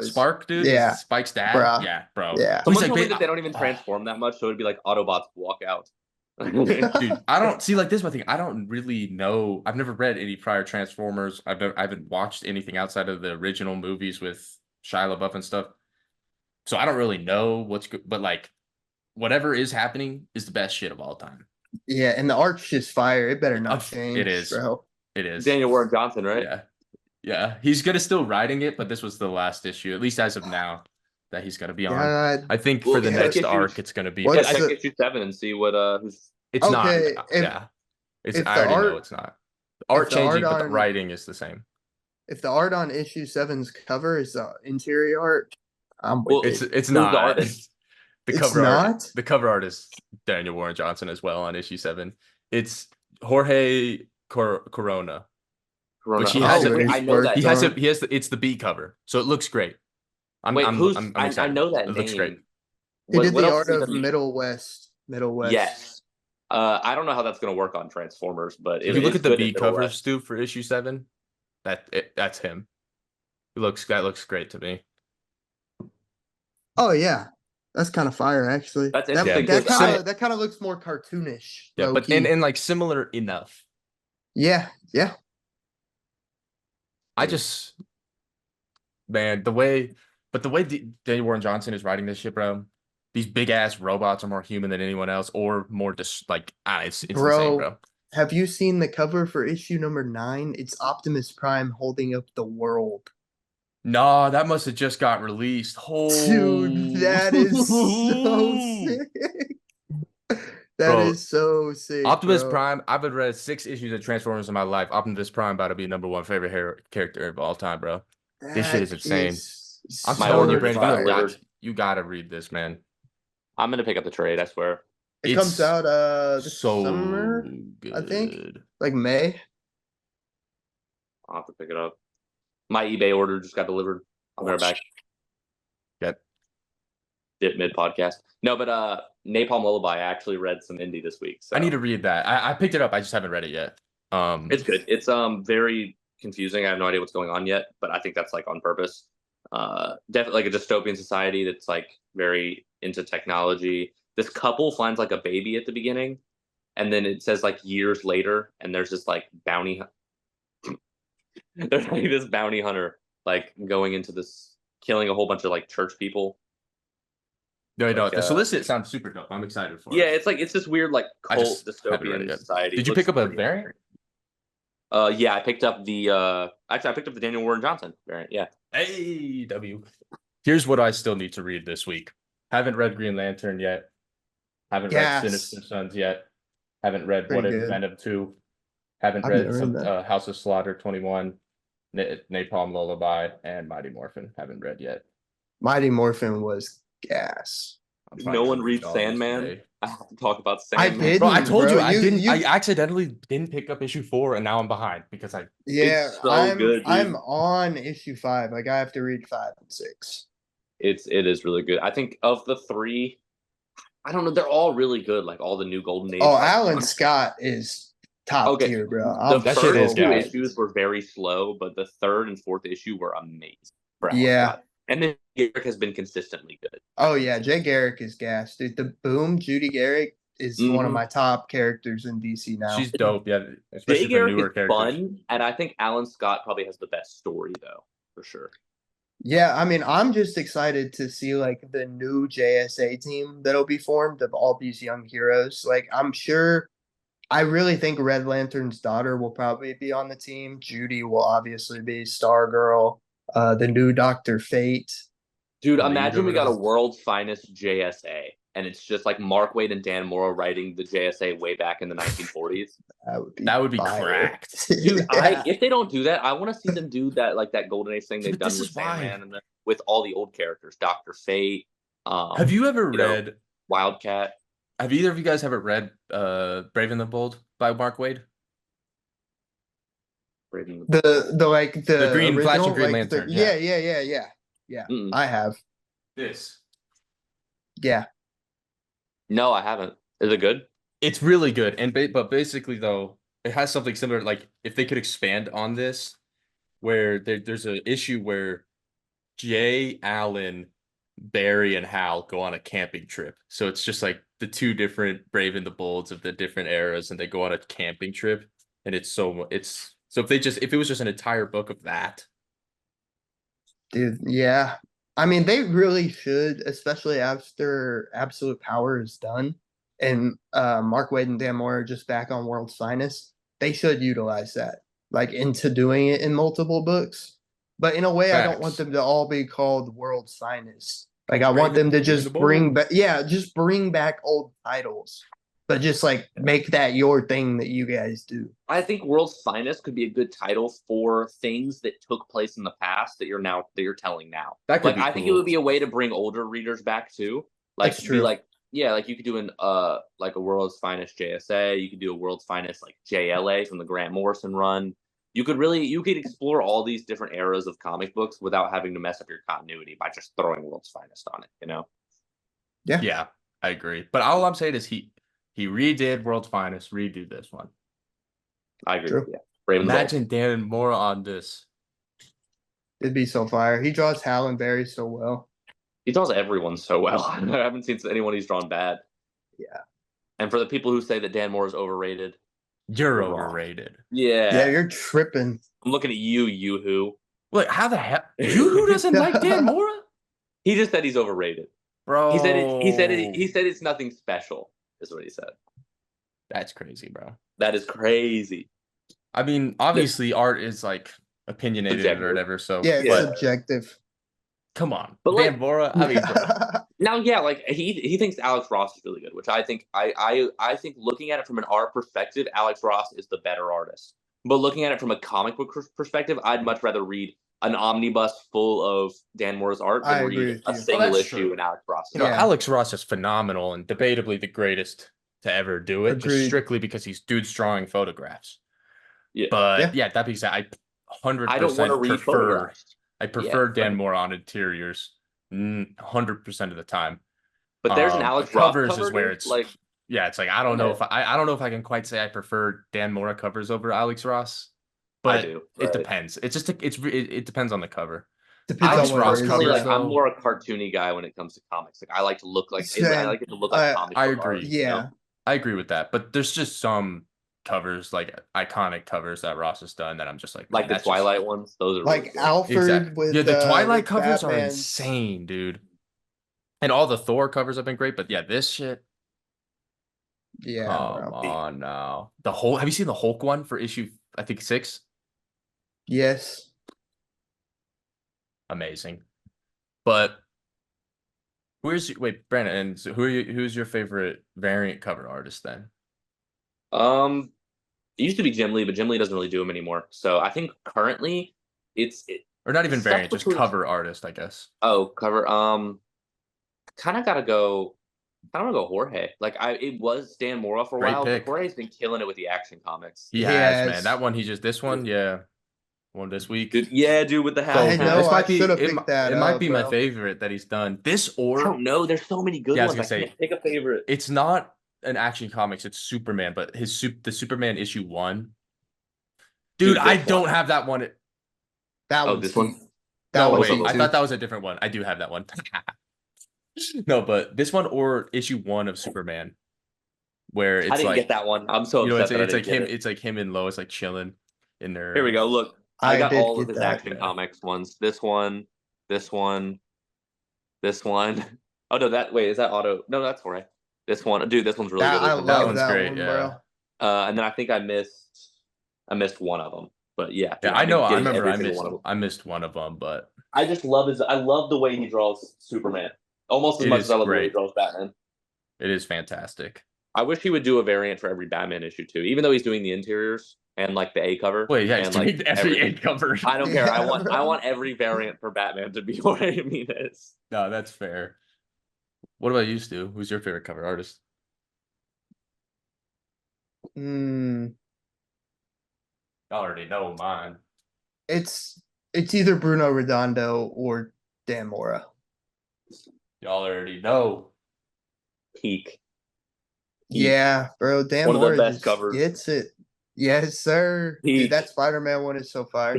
Spark, dude? Yeah. Spike's dad? Bruh. Yeah, bro. Yeah. Someone told me that they don't even transform that much, so it'd be like Autobots walk out. Dude, I don't see like this is my thing. I don't really know. I've never read any prior Transformers. I haven't watched anything outside of the original movies with Shia LaBeouf and stuff. So I don't really know what's good, but like whatever is happening is the best shit of all time. Yeah, and the art's just fire. It better not change. It is, bro. It is. Daniel Warren Johnson, right? Yeah. Yeah. He's gonna still writing it, but this was the last issue, at least as of now, that he's gonna be on. God. I think for the next arc, it's gonna be. Check issue 7 and see what It's not. Yeah. I already know it's not. The art changing, but the writing is the same. If the art on issue 7's cover is the interior art, it's not. The cover art. The cover art is Daniel Warren Johnson as well on issue 7. It's Jorge Corona. Which he has I know that. It's the B cover, so it looks great. I'm I know that it name. Looks great. He did the art of Middle West. Yes. I don't know how that's going to work on Transformers, but if you look at the B cover, Stu, for issue 7, that's him. That looks great to me. Oh yeah, that's kind of fire actually. That's that kind of looks more cartoonish. Yeah, but and like similar enough. Yeah. I just, man, the way Daniel Warren Johnson is writing this shit, bro. These big ass robots are more human than anyone else, or more just like it's insane, bro. Have you seen the cover for issue number 9? It's Optimus Prime holding up the world. No, that must have just got released. Dude, that is so sick. That is so sick. Optimus Prime, I've read 6 issues of Transformers in my life. Optimus Prime about to be #1 favorite character of all time, bro. This shit is insane. I'm telling you, Brandon, you gotta read this, man. I'm gonna pick up the trade, I swear. It comes out this summer, I think. Like May. I'll have to pick it up. My eBay order just got delivered. I'll be right back. Yep. Dip mid podcast. No, but Napalm Lullaby, I actually read some indie this week. So I need to read that. I picked it up, I just haven't read it yet. It's good. It's very confusing. I have no idea what's going on yet, but I think that's like on purpose. Definitely like a dystopian society that's like very into technology. This couple finds like a baby at the beginning, and then it says like years later, and there's this like bounty. There's like this bounty hunter like going into this, killing a whole bunch of like church people. No, the solicit sounds super dope. I'm excited for it. Yeah, it's this weird like cult dystopian society. Did you pick up a variant? Yeah, I picked up the actually I picked up the Daniel Warren Johnson variant. Yeah. Hey, W. Here's what I still need to read this week. Haven't read Green Lantern yet. Haven't read Sinister Sons yet. Haven't read Pretty What If good. Venom 2. Haven't I've read never some read that. House of Slaughter 21, Napalm Lullaby, and Mighty Morphin. Haven't read yet. Mighty Morphin was gas. No one reads all this Sandman. today. I have to talk about I Sandman. didn't, Bro, I told bro. you I didn't. I accidentally didn't pick up issue 4, and now I'm behind because I. Yeah, It's so good, dude. I'm on issue 5. Like I have to read 5 and 6. It is really good. I think of the 3, I don't know. They're all really good. Like all the new Golden Age. Oh, Alan Scott is top tier, bro. The That shit is first 2 gas. issues were very slow, but the 3rd and 4th issue were amazing. For Alan Yeah. Scott. And then Garrick has been consistently good. Oh yeah, Jay Garrick is gas, dude. The Boom, Judy Garrick is one of my top characters in DC now. She's dope, yeah. Jay Especially for Garrick newer is characters. fun, and I think Alan Scott probably has the best story though, for sure. Yeah, I mean, I'm just excited to see like the new JSA team that'll be formed of all these young heroes. Like, I'm sure, I really think Red Lantern's daughter will probably be on the team. Judy will obviously be Stargirl. The new Dr. Fate. Dude, imagine we got a world's finest JSA, and it's just like Mark Waid and Dan Morrow writing the JSA way back in the 1940s. That would be cracked. Dude, yeah. if they don't do that, I want to see them do that, like that Golden Age thing they've done with Sandman and with all the old characters, Dr. Fate. Have you ever read Wildcat? Have either of you guys ever read Brave and the Bold by Mark Waid? The green original, flashing Green like Lantern. Yeah. I have. This. Yeah. No, I haven't. Is it good? It's really good, but basically though, it has something similar. Like if they could expand on this, where there's an issue where Jay, Allen, Barry, and Hal go on a camping trip. So it's just like the 2 different Brave and the Bolds of the different eras, and they go on a camping trip, and it's so if it was just an entire book of that. Dude, yeah. I mean, they really should, especially after Absolute Power is done and Mark Waid and Dan Moore are just back on World's Finest. They should utilize that, like, into doing it in multiple books. But in a way, I don't want them to all be called World's Finest. Like, I want them to just bring back old titles, but just like make that your thing that you guys do. I think World's Finest could be a good title for things that took place in the past that you're telling now. That could be I cool. think it would be a way to bring older readers back too. Like, That's true. like you could do like a World's Finest JSA. You could do a World's Finest like JLA from the Grant Morrison run. You could explore all these different eras of comic books without having to mess up your continuity by just throwing World's Finest on it. You know? Yeah, I agree. But all I'm saying is he redid World's Finest, redo this one. I agree. True. Yeah. Imagine Dan Moore on this. It'd be so fire. He draws Hal and Barry so well. He draws everyone so well. I haven't seen anyone he's drawn bad. Yeah. And for the people who say that Dan Moore is overrated, you're overrated. Yeah, you're tripping. I'm looking at you, Yoo-hoo. Wait, how the hell? Yoo-hoo doesn't like Dan Moore? He just said he's overrated, bro. He said it's nothing special. Is what he said. That's crazy, bro. That is crazy. I mean, obviously, art is like opinionated subjective. Or whatever. So yeah, it's subjective. Come on, but Dan Moore. I mean, now, yeah, like he thinks Alex Ross is really good, which I think I think looking at it from an art perspective, Alex Ross is the better artist. But looking at it from a comic book perspective, I'd much rather read an omnibus full of Dan Moore's art than read a single issue in Alex Ross. You know, Alex Ross is phenomenal and debatably the greatest to ever do it, just strictly because he's dude's drawing photographs. Yeah, but that being said, I 100% prefer Dan Moore on interiors 100% of the time. But there's an Alex Ross covers cover is where it's like it's like I don't know if I can quite say I prefer Dan Moore covers over Alex Ross, but I do. It depends. It's just it depends on the cover. Depends on Ross covers. Like, I'm more a cartoony guy when it comes to comics. Like I like to look like I like it to look like comics. I agree. Art, yeah, you know? I agree with that. But there's just some covers, like iconic covers that Ross has done that I'm just like the Twilight ones. Those are like really Alfred with the Twilight covers Batman. are insane, dude. And all the Thor covers have been great, but this shit. Yeah, come on now. Have you seen the Hulk one for issue I think 6. Yes. Amazing. But wait, Brandon, and so who's your favorite variant cover artist then? It used to be Jim Lee, but Jim Lee doesn't really do them anymore. So I think currently or not even it's variant, just cover artist, I guess. Oh, cover. Kind of gotta go. I don't want to go Jorge. Like it was Dan Mora for a while, but Jorge's been killing it with the action comics. He has, man. That one, this one, yeah. One this week. Dude, dude, with the hat. I know, I should have picked that It might be my favorite that he's done. This or I don't know. There's so many good ones. I can't pick a favorite. It's not an action comics, it's Superman, but the Superman issue 1. Dude, I don't have that one. This one? I thought that was a different one. I do have that one. No, but this one or issue 1 of Superman, where it's I didn't get that one. I'm so upset. It's like him. It's like him and Lois like chilling in their. Here we go. Look, I got all of his action comics ones. This one, this one, this one. Oh no, is that Auto? No, that's all right. This one, dude, this one's really good. I love that one's great, yeah. Bro. And then I think I missed one of them. But yeah, dude, I know. I remember I missed one of them, but I just love I love the way he draws Superman. Almost as much as I love the way he draws Batman. It is fantastic. I wish he would do a variant for every Batman issue too, even though he's doing the interiors and like the A cover. Wait, yeah, he's doing every A cover. I don't care. I want every variant for Batman to be what I mean is. No, that's fair. What about you, Stu? Who's your favorite cover artist? I already know mine. It's either Bruno Redondo or Dan Mora. Y'all already know. Peak. Yeah, bro. Dan One Mora of the best covers. Gets it. Yes, sir. Peak. Dude, that Spider-Man one is so fire.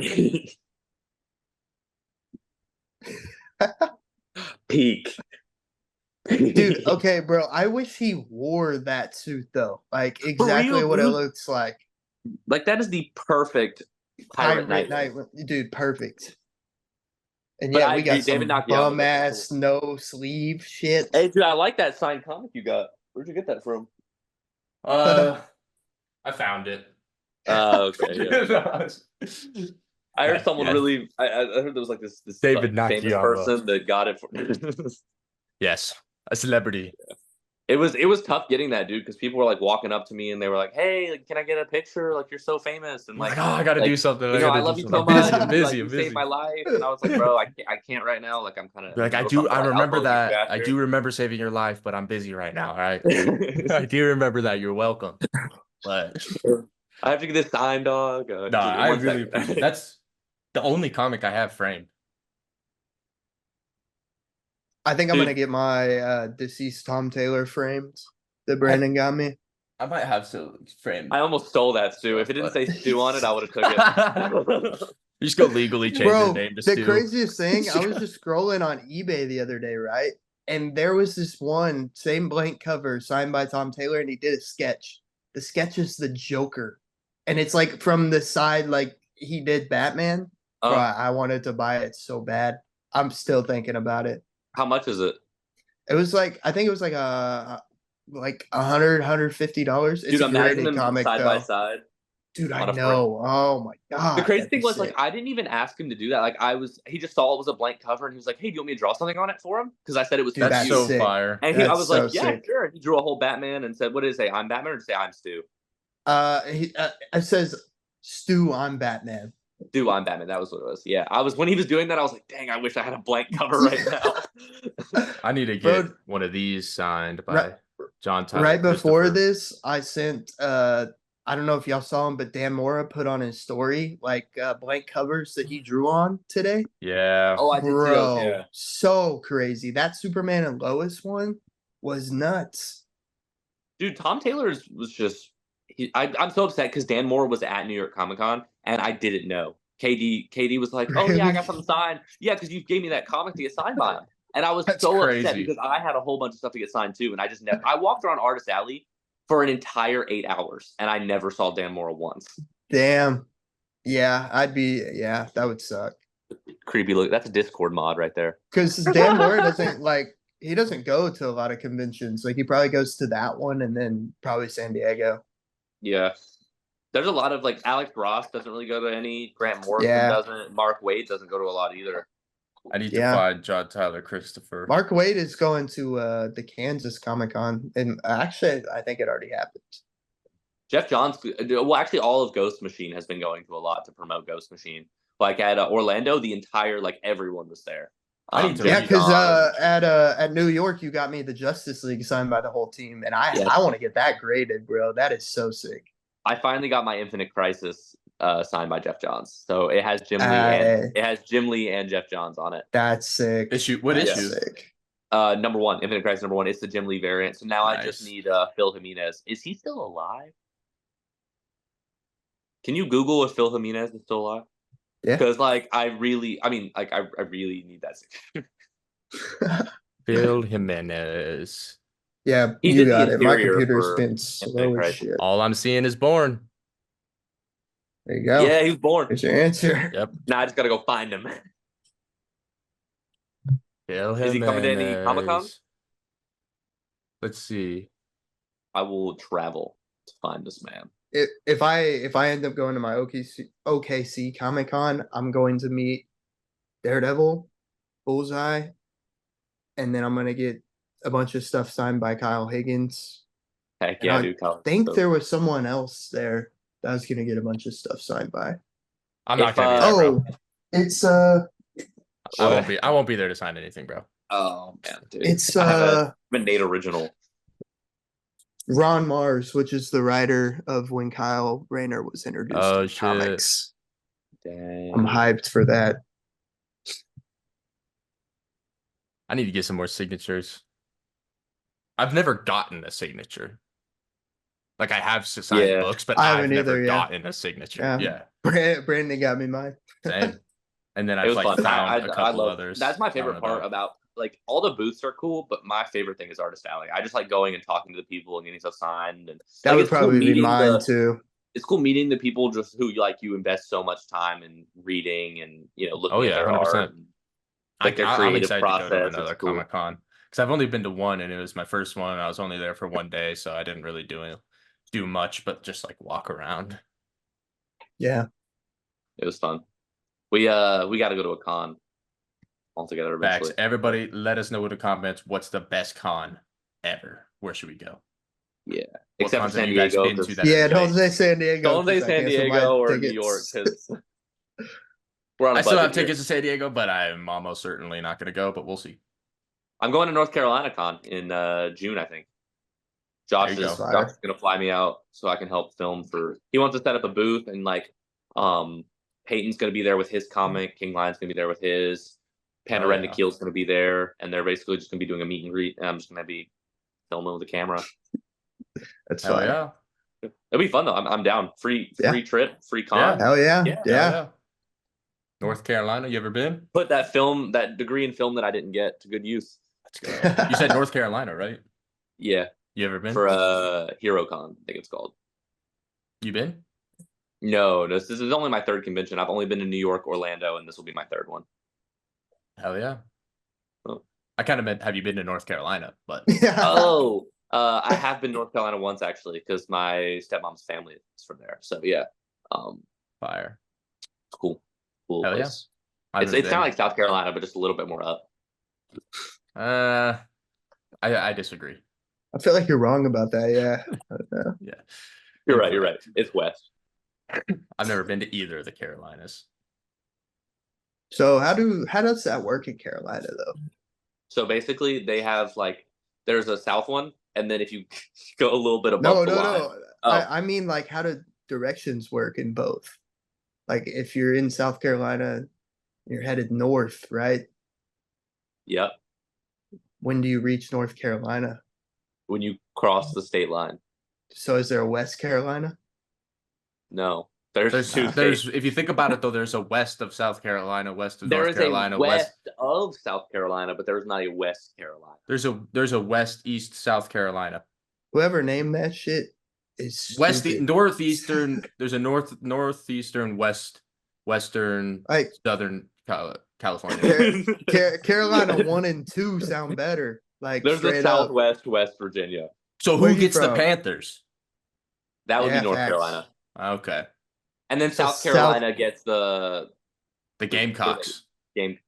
Peak. Dude, okay, bro. I wish he wore that suit though. Like exactly what it looks like. Like that is the perfect Pirate Knight. Dude, perfect. And but yeah, we got some bum ass no sleeve shit. Hey, dude, I like that signed comic you got. Where'd you get that from? I found it. Okay. Yeah. I heard someone really. I heard there was like this David famous person that got it for. Yes, a celebrity. Yeah. It was tough getting that, dude, because people were like walking up to me and they were like, "Hey, like, can I get a picture? Like, you're so famous." And like, oh, I gotta do something. I love you so much. I'm busy. You saved my life. And I was like, bro, I can't right now. Like, I'm kind of like, I remember that. I do remember saving your life, but I'm busy right now. All right. I do remember that. You're welcome. But I have to get this signed, dog. No, I really. That's the only comic I have framed. I think I'm gonna get my deceased Tom Taylor framed that Brandon got me. I might have to frame. I almost stole that, Stu. If it didn't say Stu on it, I would have took it. You just go legally change your name to Stu. The craziest thing, I was just scrolling on eBay the other day, right? And there was this one, same blank cover, signed by Tom Taylor, and he did a sketch. The sketch is the Joker. And it's like from the side, like he did Batman. Bro, I wanted to buy it so bad. I'm still thinking about it. How much is it? It was like, I think it was like $100, $150. It's a great comic side by side. Dude, I know. Oh my god. The crazy thing was, like, I didn't even ask him to do that. Like, he just saw it was a blank cover, and he was like, "Hey, do you want me to draw something on it for him?" Because I said it was. Dude, that's so fire. And I was like, "Yeah, sure." He drew a whole Batman and said, "What did it say? I'm Batman," or did it say I'm Stu? It says Stu, I'm Batman. Stu, I'm Batman. That was what it was. Yeah, when he was doing that, I was like, "Dang, I wish I had a blank cover right now." I need to get one of these signed by John Tyler. Right before this, I sent. I don't know if y'all saw him, but Dan Mora put on his story like blank covers that he drew on today. Yeah. Oh, I did see those. Yeah. So crazy. That Superman and Lois one was nuts. Dude, Tom Taylor was just. I'm so upset because Dan Mora was at New York Comic Con and I didn't know. KD was like, "Oh yeah, I got something signed." Yeah, because you gave me that comic to get signed by him, and I was so upset because I had a whole bunch of stuff to get signed too, and I just never. I walked around Artist Alley for an entire 8 hours, and I never saw Dan Mora once. Damn. Yeah, that would suck. Creepy look. That's a Discord mod right there. Because Dan Mora doesn't go to a lot of conventions. Like he probably goes to that one and then probably San Diego. Yeah. There's a lot of like Alex Ross doesn't really go to any. Grant Morrison doesn't. Mark Wade doesn't go to a lot either. I need to find John Tyler Christopher. Mark Wade is going to the Kansas Comic-Con, and actually, I think it already happened. Jeff Johns, well, actually, all of Ghost Machine has been going to a lot to promote Ghost Machine. Like at Orlando, the entire everyone was there. I need to because at New York, you got me the Justice League signed by the whole team, and I want to get that graded, bro. That is so sick. I finally got my Infinite Crisis signed by Jeff Johns, so it has Jim Lee and Jeff Johns on it. That's sick. What issue? Sick. Number 1, Infinite Crisis number 1. It's the Jim Lee variant. So now I just need Phil Jimenez. Is he still alive? Can you Google if Phil Jimenez is still alive? Yeah. Because I really need that signature. Phil Jimenez. Yeah, you got it. My computer's been slow as shit. All I'm seeing is Born. There you go. Yeah, he's Born. Here's your answer. Yep. Now I just gotta go find him. Phil Jimenez. Is he coming to any Comic-Cons? Let's see. I will travel to find this man. If I end up going to my OKC Comic-Con, I'm going to meet Daredevil, Bullseye, and then I'm gonna get a bunch of stuff signed by Kyle Higgins. Heck yeah, dude. I think there was someone else there that I was gonna get a bunch of stuff signed by. I'm not gonna be there, bro. It's I won't be there to sign anything, bro. Oh man, dude. It's I'm a Nate original. Ron Mars, which is the writer of when Kyle Rayner was introduced to comics. Dang. I'm hyped for that. I need to get some more signatures. I've never gotten a signature. Like I have signed books, but I've never gotten a signature. Yeah. Brandon got me mine. Same. And then I've found a couple others. That's my favorite part about all the booths are cool, but my favorite thing is Artist Alley. I just like going and talking to the people and getting stuff signed. And that would probably be mine too. It's cool meeting the people just who you invest so much time in reading and looking at their 100%. Art. And, I'm excited to go to another Comic-Con because I've only been to one and it was my first one. And I was only there for one day, so I didn't really do much, but just walk around. Yeah, it was fun. We got to go to a con all together eventually. Facts. Everybody, let us know in the comments what's the best con ever. Where should we go? Yeah, except for San Diego. Don't say San Diego. Don't say San Diego or New York. I still have tickets to San Diego, but I'm almost certainly not going to go. But we'll see. I'm going to North Carolina Con in June, I think. Josh is going to fly me out so I can help film for. He wants to set up a booth and Peyton's going to be there with his comic. King Lion's going to be there with his. Panda Nikhil's going to be there, and they're basically just going to be doing a meet and greet. And I'm just going to be filming with the camera. That's fun. Yeah, it'll be fun though. I'm down. Free trip, free con. Hell yeah. North Carolina, you ever been? Put that degree in film that I didn't get to good use. Let's go. You said North Carolina, right? Yeah. You ever been? For HeroCon, I think it's called. You been? No, this is only my third convention. I've only been to New York, Orlando, and this will be my third one. Hell yeah. Oh. I kind of meant, have you been to North Carolina? But I have been to North Carolina once actually, because my stepmom's family is from there. So yeah. Fire. It's cool. Cool Hell place. Yeah. It's kind of like South Carolina, but just a little bit more up. I disagree. I feel like you're wrong about that. Yeah. Yeah. You're right. It's west. I've never been to either of the Carolinas. So how does that work in Carolina though? So basically they have there's a south one, and then if you go a little bit above the line. No. I mean how do directions work in both? If you're in South Carolina, you're headed north, right? Yep. When do you reach North Carolina? When you cross the state line. So is there a West Carolina? No. There's if you think about it though, there's a west of South Carolina, west of North Carolina, west of South Carolina, but there's not a West Carolina. There's a west east South Carolina. Whoever named that shit is northeastern. There's a northeastern western southern California. Carolina 1 and 2 sound better. There's the Southwest West Virginia. So who gets the Panthers? That would be North Carolina. Okay. And then So South Carolina gets the Gamecocks. Game.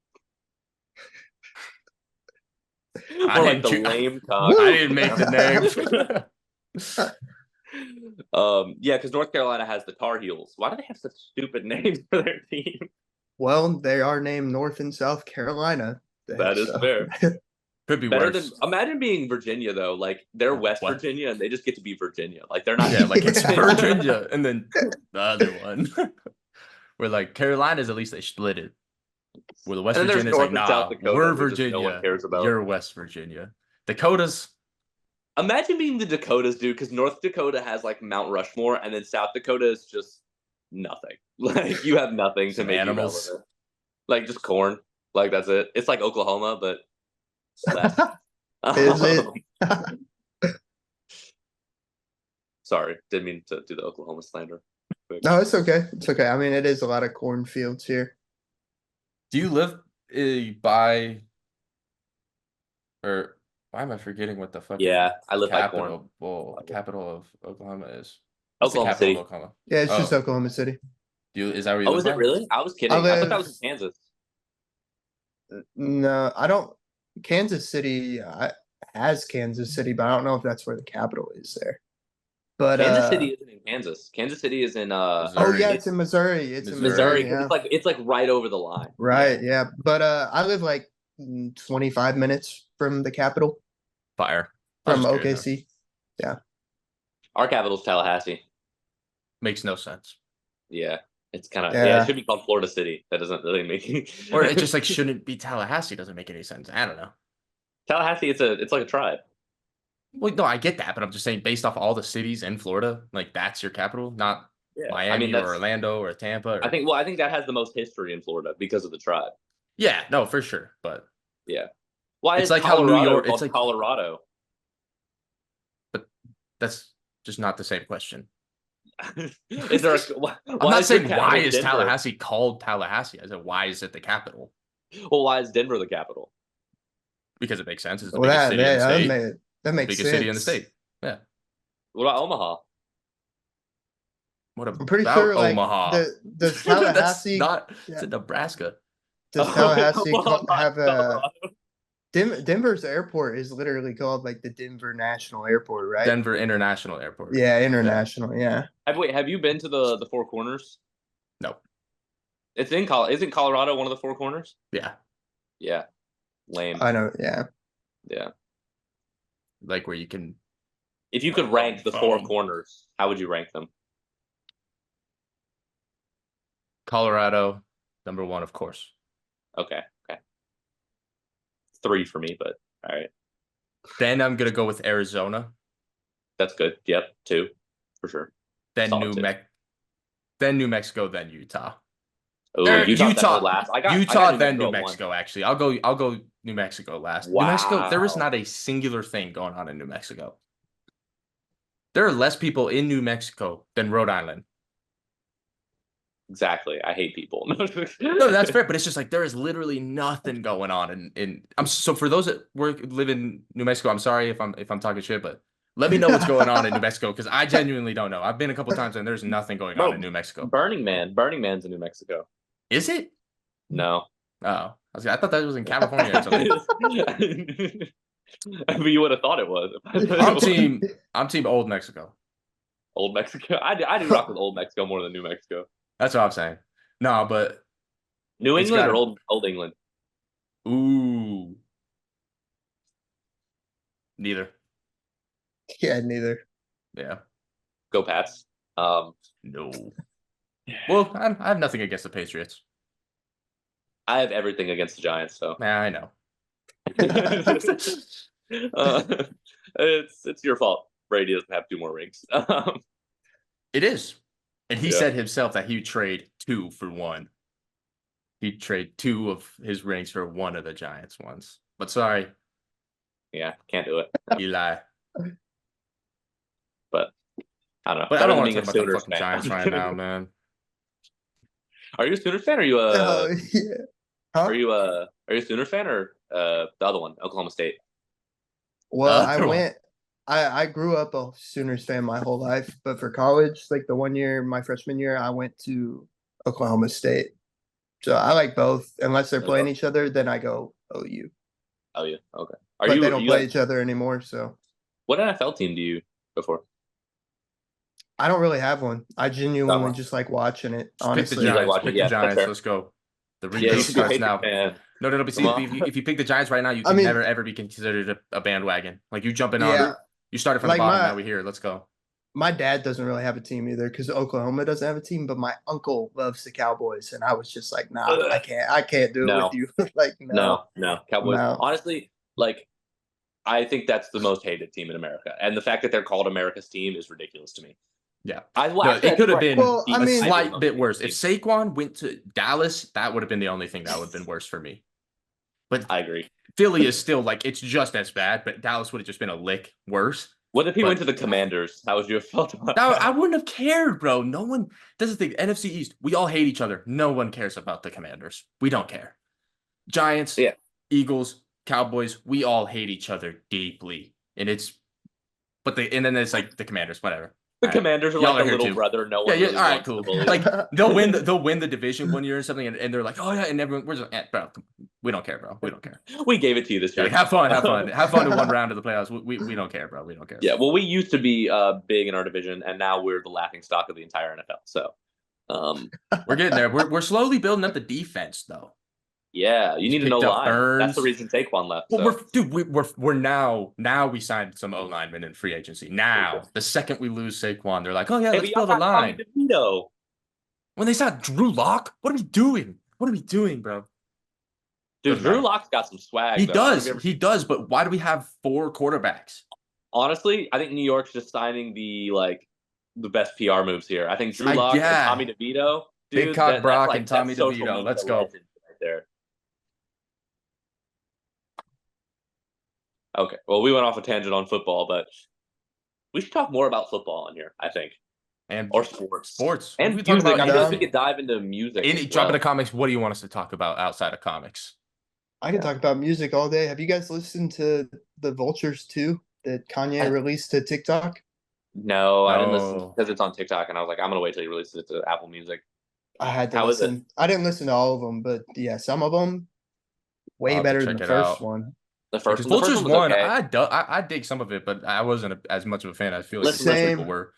I Or like didn't the choo- lame cock. I didn't make the name. Yeah, because North Carolina has the Tar Heels. Why do they have such stupid names for their team? Well, they are named North and South Carolina. That is fair. Could be Better worse. than imagine being Virginia though. Like they're West What? Virginia and they just get to be Virginia. Like they're not. Yeah, like it's Yeah. Virginia, and then the other one. Where like Carolina's, at least they split it. Where the West And then there's Virginia is like, North and South nah, Dakota, we're which just no one Virginia, cares about. you're West Virginia. Dakotas, Imagine being the Dakotas, dude, because North Dakota has like Mount Rushmore, and then South Dakota is just nothing. Like you have nothing to Some make animals. you relevant. Like just corn. Like that's it. It's like Oklahoma, but less. Is it? Sorry, didn't mean to do the Oklahoma slander. No, it's okay. It's okay. I mean, it is a lot of cornfields here. do you live by, or why am I forgetting what the fuck? Yeah, I live by corn. Capital of Oklahoma is. What's Oklahoma the capital City. of Oklahoma? Yeah, it's just Oklahoma City. Is that where you Oh, live is it by? really? I was kidding. I thought that was in Kansas. No, I don't. Kansas City has Kansas City, but I don't know if that's where the capital is there. But Kansas City isn't in Kansas. Kansas City is in oh yeah, it's in Missouri. It's in Missouri. Missouri. Yeah. It's like right over the line. Right, yeah. But I live like 25 minutes from the capital, Fire. from I was just curious, OKC. Yeah. Our capital's Tallahassee. Makes no sense. Yeah. It's kind of Yeah. it should be called Florida City. That doesn't really make Or it just like shouldn't be Tallahassee. Doesn't make any sense. I don't know. Tallahassee. It's like a tribe. Well, no, I get that, but I'm just saying, based off all the cities in Florida, like that's your capital, not Yeah. Miami or Orlando or Tampa. Or... I think that has the most history in Florida because of the tribe. Yeah, no, for sure. But yeah, why it's is like Colorado how New York? called It's like Colorado. But that's just not the same question. Is there? I'm not saying why is Tallahassee called Tallahassee. I said why is it the capital? Well, why is Denver the capital? Because it makes sense. It's the biggest city in the state. That makes biggest sense. City in the state. Yeah. What about Omaha? What about I'm pretty sure like Omaha? does Tallahassee It's in Nebraska. Does Tallahassee have a Denver's airport is literally called like the Denver National Airport, right? Denver International Airport. Yeah, international. Yeah. Have you been to the Four Corners? No. It's in Isn't Colorado one of the Four Corners? Yeah. Yeah. Lame. I know. Yeah. Yeah. Like where you can. If you could rank the Four Corners, how would you rank them? Colorado, number 1, of course. Okay. 3 for me, but all right. Then I'm gonna go with Arizona. That's good. Yep, 2 for sure. Then New Mexico, then Utah. Oh, Utah last. Utah, then New Mexico. Actually, I'll go New Mexico last. Wow. New Mexico, there is not a singular thing going on in New Mexico. There are less people in New Mexico than Rhode Island. Exactly. I hate people. No, that's fair, but it's just like there is literally nothing going on so for those that live in New Mexico, I'm sorry if I'm talking shit, but let me know what's going on in New Mexico because I genuinely don't know. I've been a couple times and there's nothing going on in New Mexico. Burning Man's in New Mexico. Is it? No. Oh, I thought that was in California or something. But you would have thought it was. I'm team Old Mexico. Old Mexico. I do rock with Old Mexico more than New Mexico. That's what I'm saying. No, but New England or Old England? Ooh. Neither. Yeah, neither. Yeah. Go Pats. No. Well, I have nothing against the Patriots. I have everything against the Giants, so. Yeah, I know. It's your fault. Brady doesn't have 2 more rings. It is. And he said himself that he would trade 2 for 1. He'd trade 2 of his rings for 1 of the Giants ones. But sorry. Yeah, can't do it. Eli. But I don't know. But I don't want to talk about the fucking Giants right now, man. Are you a Sooners fan or are you a yeah. Huh? Are you a Sooners fan or the other one, Oklahoma State? Well, I grew up a Sooners fan my whole life, but for college, like the one year, my freshman year, I went to Oklahoma State. So I like both. Unless they're playing each other, then I go OU. Oh yeah, okay. But they don't play each other anymore, so. What NFL team do you go for? I don't really have one. I genuinely just like watching it. Honestly, pick the Giants. Like pick the Giants. Let's go. The rebuild starts now. No, it'll be. See, if you pick the Giants right now, you can never ever be considered a bandwagon. Like you jumping on. You started from the bottom. Now we're here. Let's go. My dad doesn't really have a team either because Oklahoma doesn't have a team, but my uncle loves the Cowboys, and I was just like, nah, I can't do it with you. Like, no, Cowboys. No. Honestly, like, I think that's the most hated team in America, and the fact that they're called America's team is ridiculous to me. Yeah, it could have been a slight bit worse. If Saquon went to Dallas, that would have been the only thing that would have been worse for me. But I agree. Philly is still like it's just as bad, but Dallas would have just been a lick worse. What if he went to the Commanders? How would you have felt about that? I wouldn't have cared, bro. No one. This is the thing. NFC East. We all hate each other. No one cares about the Commanders. We don't care. Giants, Eagles, Cowboys. We all hate each other deeply, and then it's like the Commanders. Whatever. The Commanders are like a little brother. No one. Really all right, cool. Like they'll win the division one year or something, and they're like, oh yeah, and everyone, we're just, bro, we don't care, bro. We don't care. We gave it to you this year. Like, have fun in one round of the playoffs. We don't care, bro. We don't care. Yeah, well, we used to be big in our division, and now we're the laughing stock of the entire NFL. So, we're getting there. We're slowly building up the defense, though. Yeah, you need to know line. That's the reason Saquon left. Well, we're now we signed some O linemen in free agency. Now, the second we lose Saquon, they're like, oh yeah, let's build a line. When they saw Drew Lock, what are we doing? What are we doing, bro? Dude, Drew Lock's got some swag. He does. But why do we have 4 quarterbacks? Honestly, I think New York's just signing the best PR moves here. I think Drew Lock and Tommy DeVito. Big Cock Brock and Tommy DeVito. Let's go. Right there. Okay, well, we went off a tangent on football, but we should talk more about football on here, I think. Or sports. And music. I guess we could dive into music. Drop into comics. What do you want us to talk about outside of comics? I can talk about music all day. Have you guys listened to the Vultures 2 that Kanye released to TikTok? No, I didn't listen because it's on TikTok, and I was like, I'm going to wait till he releases it to Apple Music. I had to listen. I didn't listen to all of them, but yeah, some of them way better than the first one. The first Vultures one, okay. I dig some of it, but I wasn't as much of a fan. I feel like some people were.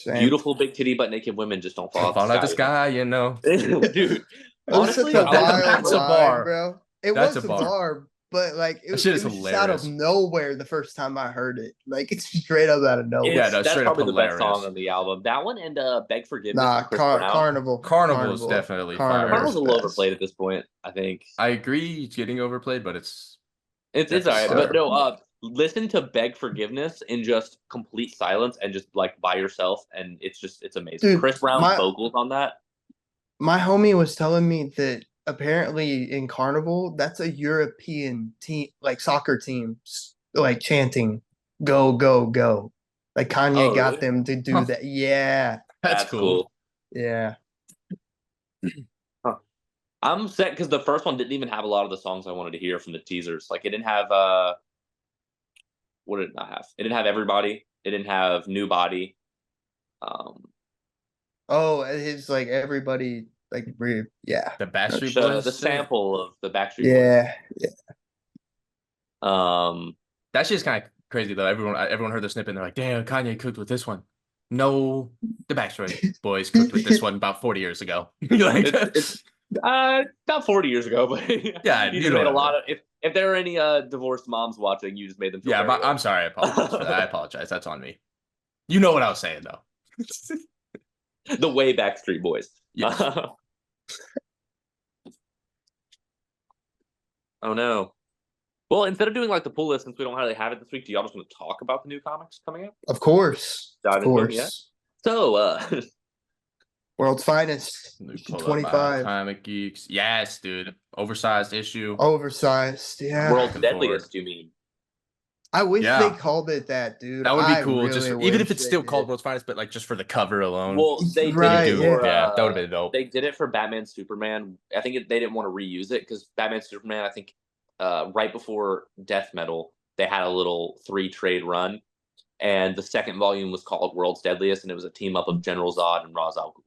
Beautiful big titty butt naked women just don't fall out the sky, you know. Dude, honestly, that's a bar, bro. It was a bar, but like it was out of nowhere the first time I heard it. Like it's straight up out of nowhere. That's probably the best song on the album. That one and Beg Forgiveness. Nah, Carnival. Carnival is definitely fire. Carnival's a little overplayed at this point, I think. I agree, it's getting overplayed, but it's all right. But no, listen to Beg Forgiveness in just complete silence and just like by yourself, and it's amazing. Dude, Chris Brown's vocals on that. My homie was telling me that apparently in Carnival, that's a European team, like soccer team, like chanting "Go, go, go." Like Kanye got them to do that. Yeah, that's cool. Yeah. I'm set because the first one didn't even have a lot of the songs I wanted to hear from the teasers. Like it didn't have what did it not have? It didn't have Everybody. It didn't have New Body. It's like Everybody, like the Backstreet Boys. The sample of the Backstreet Boys. That shit's kind of crazy though. Everyone heard the snippet and they're like, "Damn, Kanye cooked with this one." No, the Backstreet Boys cooked with this one about 40 years ago. It's about 40 years ago, but yeah, you just made a lot of. If there are any divorced moms watching, you just made them feel. Yeah, I'm sorry. I apologize for that. I apologize. That's on me. You know what I was saying though. The way Backstreet Boys. Yes. Oh no. Well, instead of doing like the pull list, since we don't really have it this week, do y'all just want to talk about the new comics coming out? Of course. So, World's Finest, 25. Comic Geeks. Yes, dude. Oversized issue. Oversized, yeah. World's Deadliest, you mean? I wish they called it that, dude. That would be cool. Really just even if it's still called World's Finest, but like just for the cover alone. Well, they did it for, that would have been dope. They did it for Batman Superman. I think they didn't want to reuse it because Batman Superman, I think right before Death Metal, they had a little 3-trade run. and the second volume was called World's Deadliest, and it was a team up of General Zod and Ra's al Ghul,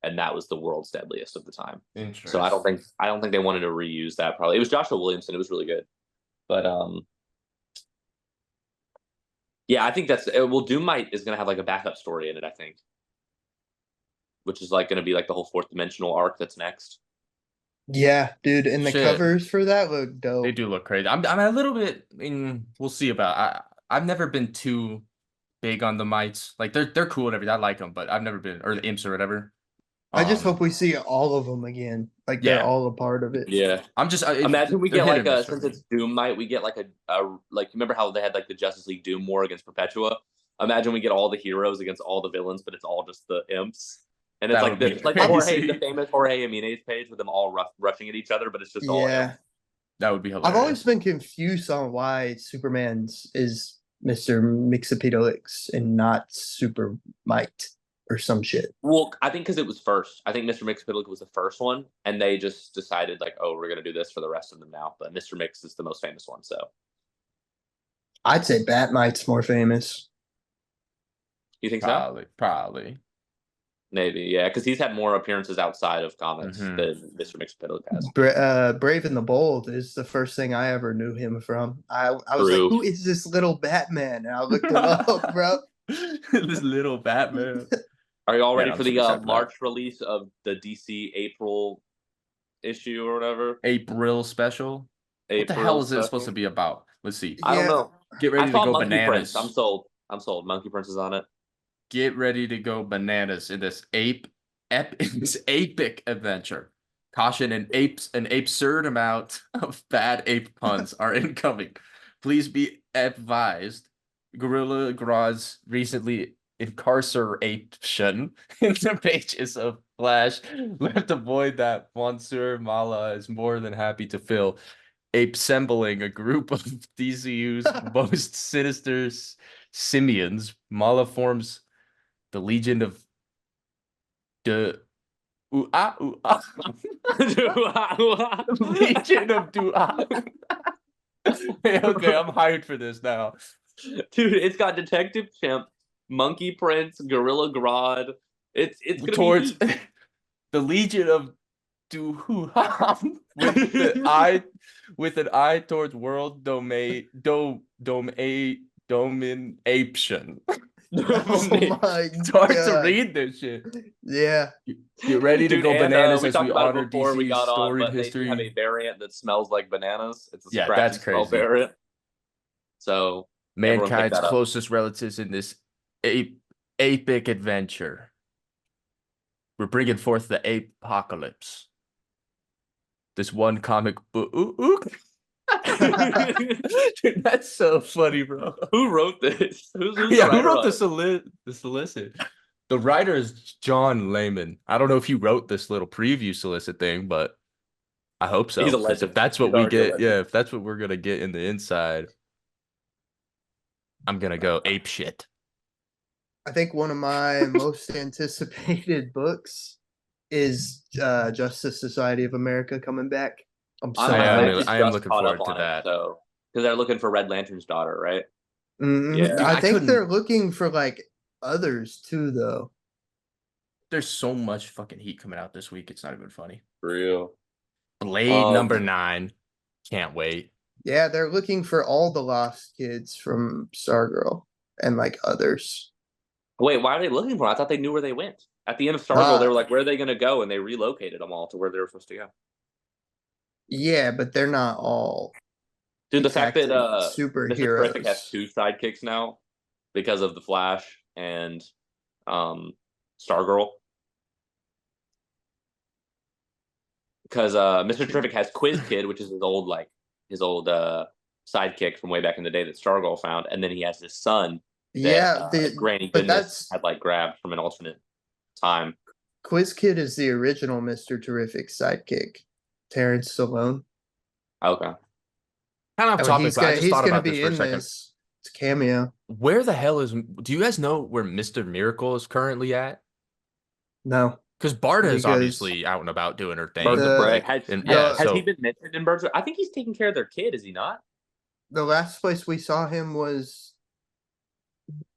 and that was the World's Deadliest of the time. So I don't think they wanted to reuse that. Probably it was Joshua Williamson. It was really good, but yeah, I think Doomite is gonna have like a backup story in it. I think, which is like gonna be like the whole fourth dimensional arc that's next. Yeah, dude, and the covers for that look dope. They do look crazy. I'm a little bit. We'll see about. I've never been too big on the mites. Like they're cool and everything. I like them, but I've never been, or the imps or whatever. I just hope we see all of them again. Like they're all a part of it. Yeah, I'm just imagine we get like since it's Doom Might, we get like a like remember how they had like the Justice League Doom War against Perpetua? Imagine we get all the heroes against all the villains, but it's all just the imps. And it's like the famous Jorge Jimenez page with them all rushing at each other, but it's just all imps. That would be hilarious. I've always been confused on why Superman's is Mr. Mixapedalix and not Super Might or some shit. Well, I think because it was first. I think Mr. Mixapedalix was the first one, and they just decided like, oh, we're gonna do this for the rest of them now. But Mr. Mix is the most famous one, so I'd say Batmite's more famous. You think so? Probably. Maybe, yeah, because he's had more appearances outside of comics than Mr. Mixapedalix has. Brave and the Bold is the first thing I ever knew him from. I was like, who is this little Batman? And I looked him up, bro. This little Batman. Are you all ready for the March release of the DC April issue or whatever? April special? What the hell is it supposed to be about? Let's see. I don't know. Get ready to go bananas. Prince. I'm sold. Monkey Prince is on it. Get ready to go bananas in this epic adventure. Caution, an absurd amount of bad ape puns are incoming. Please be advised. Gorilla Grodd's recently incarceration in the pages of Flash left a void that Monsieur Mala is more than happy to fill. Ape-sembling a group of DCU's most sinister simians, Mala forms the Legion of Legion of Okay, I'm hired for this now. Dude, it's got Detective Chimp, Monkey Prince, Gorilla Grodd. It's gonna towards the Legion of with an eye towards world domination. Oh my it's hard to read this shit. Yeah. Get ready to go bananas as we honor DC's storied history. They have a variant that smells like bananas. It's a that's crazy variant. So mankind's closest relatives in this epic adventure. We're bringing forth the ape apocalypse. This one comic book. Dude, that's so funny, bro. Who wrote this? Who wrote the solicit? The writer is John Layman. I don't know if he wrote this little preview solicit thing, but I hope so. He's a legend. If that's what we get, if that's what we're gonna get in the inside, I'm gonna go ape shit. I think one of my most anticipated books is Justice Society of America coming back. I am looking forward to that. So, because they're looking for Red Lantern's daughter, right? Yeah, I think they're looking for like others too, though. There's so much fucking heat coming out this week. It's not even funny. For real. Blade number 9. Can't wait. Yeah, they're looking for all the lost kids from Stargirl and like others. Wait, why are they looking for them? I thought they knew where they went. At the end of Stargirl, they were like, where are they going to go? And they relocated them all to where they were supposed to go. Yeah, but they're not all. Dude, the fact that superheroes. Mr. Terrific has 2 sidekicks now because of the Flash and Stargirl. Because Mr. Terrific has Quiz Kid, which is his old sidekick from way back in the day that Stargirl found, and then he has his son. That, Granny Goodness had like grabbed from an alternate time. Quiz Kid is the original Mr. Terrific sidekick, Terrence Stallone. Okay. Kind of topic. He's going to be in this. It's a cameo. Where the hell is? Do you guys know where Mr. Miracle is currently at? No. Because Barda is obviously out and about doing her thing. Has he been mentioned in Birds of Prey? I think he's taking care of their kid, is he not? The last place we saw him was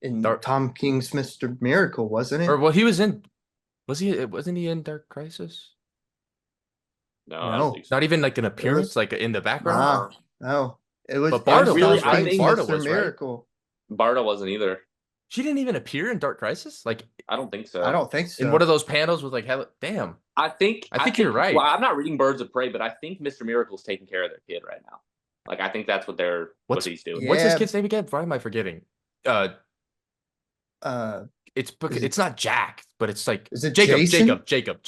in Tom King's Mr. Miracle, wasn't it? Or well, he was in. Wasn't he in Dark Crisis? No, I don't think so. Not even like an appearance, like in the background. No, it was. But Barda really, was, right? Barda Mr. was, Miracle. Right? Barda wasn't either. She didn't even appear in Dark Crisis. Like, I don't think so. I don't think so. In one of those panels with like, hell, damn. I think you're right. Well, I'm not reading Birds of Prey, but I think Mr. Miracle's taking care of their kid right now. Like, I think that's what he's doing. Yeah. What's his kid's name again? Why am I forgetting? It's not Jack, but it's like is it Jacob? Jason?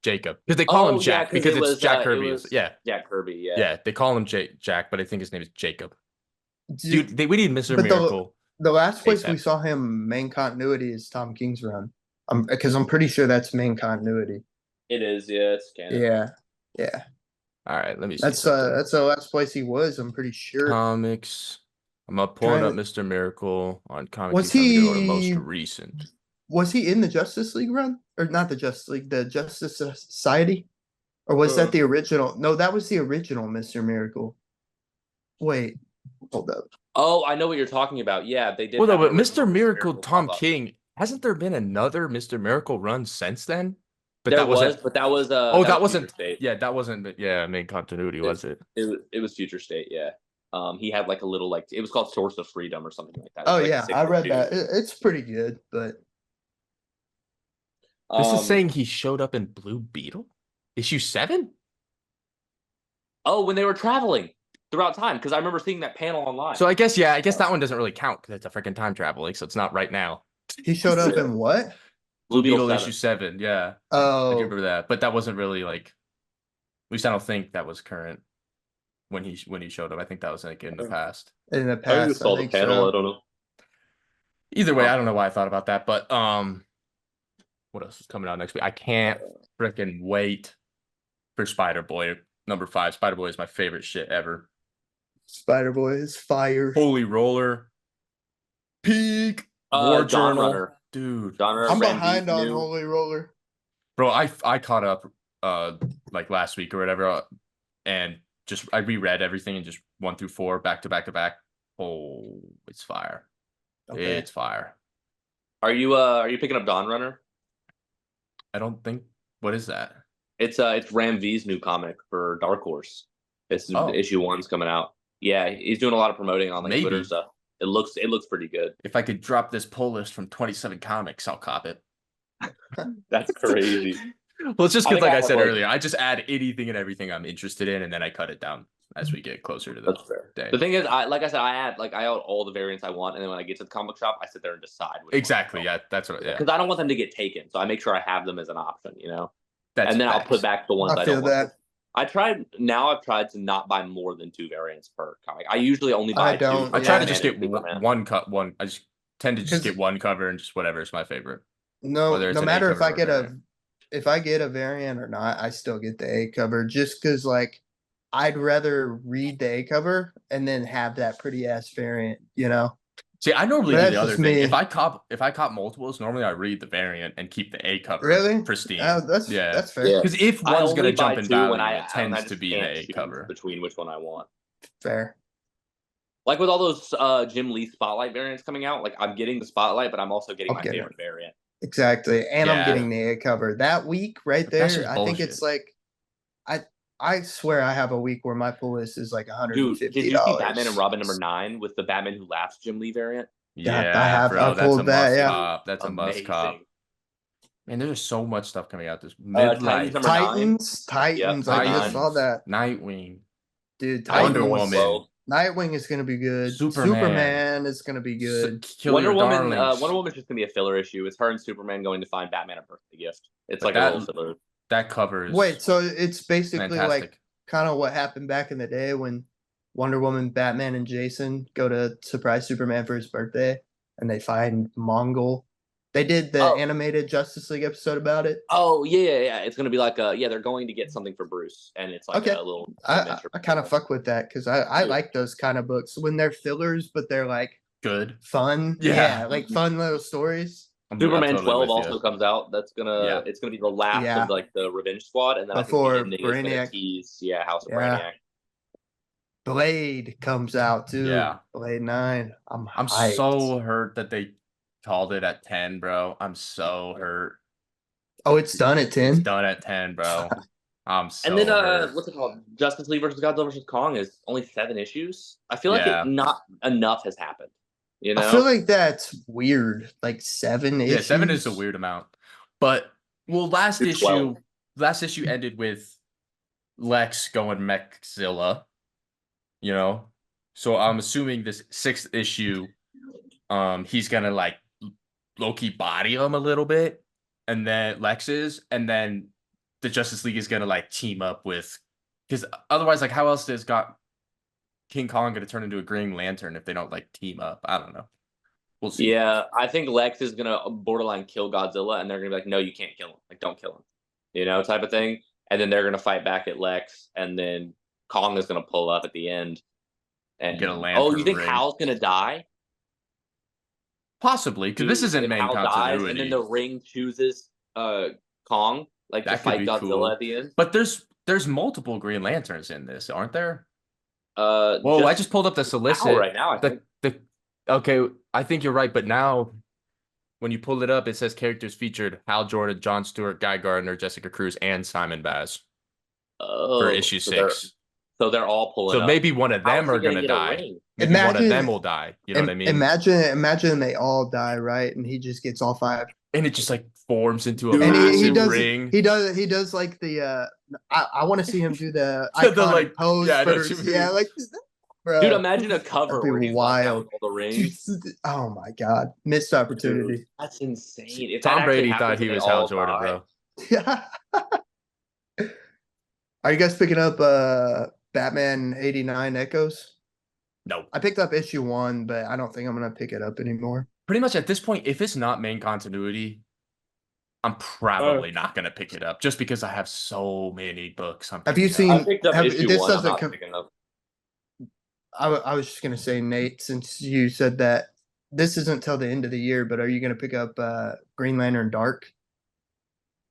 Jacob. Because they call him Jack because it's Jack Kirby. Jack Kirby. Yeah, they call him Jack, but I think his name is Jacob. Dude, we need Mr. Miracle. The last place we saw him main continuity is Tom King's run. Because I'm pretty sure that's main continuity. It is, yeah, it's canon. Yeah. All right, let me see. That's the last place he was. I'm pretty sure. Comics. I'm pulling up Mr. Miracle on comics. Was he go to most recent? Was he in the Justice League run, or not the Justice League, the Justice Society, or was that the original? No, that was the original Mr. Miracle. Wait, hold up. Oh, I know what you're talking about. Yeah, they did. Well, no, but Mr. Miracle, Tom King, hasn't there been another Mr. Miracle run since then? But that wasn't. But that was. That wasn't. Yeah, that wasn't. Yeah, main continuity, was it? It was Future State. Yeah. He had like a little it was called Source of Freedom or something like that. Oh yeah, I read that. It's pretty good, but this is saying he showed up in Blue Beetle, issue 7. Oh, when they were traveling throughout time, because I remember seeing that panel online. So I guess that one doesn't really count because it's a freaking time traveling, so it's not right now. He showed up in what? Blue Beetle issue 7. Yeah. Oh, I do remember that, but that wasn't really like. At least I don't think that was current when he showed up. I think that was like in the past. In the past, I saw the panel. So. I don't know. Either way, I don't know why I thought about that, but what else is coming out next week? I can't freaking wait for Spider-Boy number 5. Spider-Boy is my favorite shit ever. Spider-Boy is fire. Holy roller. Peak. War Journal. Runner. Dude. I'm behind on Holy Roller. Bro, I caught up like last week or whatever, and I reread everything and just 1 through 4 back to back to back. Oh, it's fire. Okay. It's fire. Are you picking up Dawn Runner? I don't think. What is that? It's Ram V's new comic for Dark Horse. It's issue 1's coming out. Yeah, he's doing a lot of promoting on like Twitter stuff. It looks pretty good. If I could drop this pull list from 27 comics, I'll cop it. That's crazy. Well, it's just because, like I said earlier, I just add anything and everything I'm interested in, and then I cut it down as we get closer to the day. The thing is, I add all the variants I want, and then when I get to the comic shop, I sit there and decide. Exactly. Yeah, that's what. Yeah. Because I don't want them to get taken, so I make sure I have them as an option. And then I'll put back the ones I don't want. I've tried to not buy more than 2 variants per comic. I usually only buy 2. I try to just get one cut. I just tend to just get one cover and just whatever is my favorite. No matter if I get a variant or not, I still get the A cover just because like I'd rather read the A cover and then have that pretty ass variant, See, I normally do the other thing. If I cop multiples, normally I read the variant and keep the A cover pristine. That's fair. Because if one's gonna jump in value, it tends to be the A cover. Between which one I want. Fair. Like with all those Jim Lee Spotlight variants coming out, like I'm getting the Spotlight, but I'm also getting my favorite variant. Exactly, and I'm getting the A cover that week right there. I think it's like, I swear I have a week where my pull list is like $150. Dude, did you see Batman and Robin number 9 with the Batman Who Laughs Jim Lee variant? Yeah, I pulled that. Yeah, that's a must cop. Man, there's so much stuff coming out this Titans. Yep, I just saw that. Nightwing, dude. Wonder Woman. Nightwing is going to be good. Superman is going to be good. Wonder Woman's just going to be a filler issue. It's her and Superman going to find Batman a birthday gift. It's like a little filler. That covers. Wait, so it's basically fantastic. Like kind of what happened back in the day when Wonder Woman, Batman, and Jason go to surprise Superman for his birthday, and they find Mongol. They did the animated Justice League episode about it. Oh yeah. It's gonna be like they're going to get something for Bruce, and it's like a little. I kind of fuck with that because I like those kind of books when they're fillers, but they're like good, fun. Yeah, like fun little stories. Superman 12 also comes out. That's gonna it's gonna be the last of like the Revenge Squad, and then before Brainiac tease, House of Brainiac. Blade comes out too. Yeah. Blade 9. I'm hyped. so hurt that they called it at 10, bro. I'm so hurt. Oh, it's done at 10? It's done at 10, bro. I'm so And then hurt. what's it called? Justice League versus Godzilla versus Kong is only 7 issues. I feel like not enough has happened. You know? I feel like that's weird. Like 7 issues. Yeah, 7 is a weird amount. But last issue ended with Lex going Mechzilla, you know? So I'm assuming this 6th issue, he's gonna like low-key body him a little bit, and then Lex is, and then the Justice League is gonna like team up with, because otherwise, like, how else is King Kong gonna turn into a Green Lantern if they don't like team up? I don't know. We'll see. Yeah, I think Lex is gonna borderline kill Godzilla, and they're gonna be like, "No, you can't kill him. Like, don't kill him," type of thing. And then they're gonna fight back at Lex, and then Kong is gonna pull up at the end and get a lantern. Oh, you think Hal's gonna die? Possibly, because this isn't main continuity. Dies, and then the Ring chooses Kong to fight Godzilla cool. At the end. But there's multiple Green Lanterns in this, aren't there? I just pulled up the solicit right now. I think. Okay, I think you're right, but now when you pull it up, it says characters featured Hal Jordan, Jon Stewart, Guy Gardner, Jessica Cruz, and Simon Baz for issue 6. So they're all pulling. So maybe one of them are gonna die. Maybe one of them will die. You know what I mean? Imagine they all die, right? And he just gets all 5. And it just like forms into a massive ring. He does like the I want to see him do the iconic pose first. Yeah, like bro. Dude, imagine a cover where he's wild all the rings. Oh my god, missed opportunity. Dude, that's insane. If Tom Brady thought he was Hal Jordan, bro. Yeah. Are you guys picking up Batman 89 Echoes? No. I picked up issue 1, but I don't think I'm gonna pick it up anymore. Pretty much at this point, if it's not main continuity, I'm probably not gonna pick it up just because I have so many books. Have you seen? I picked up issue 1. I'm not picking up. I was just gonna say, Nate, since you said that this isn't till the end of the year, but are you gonna pick up Green Lantern Dark?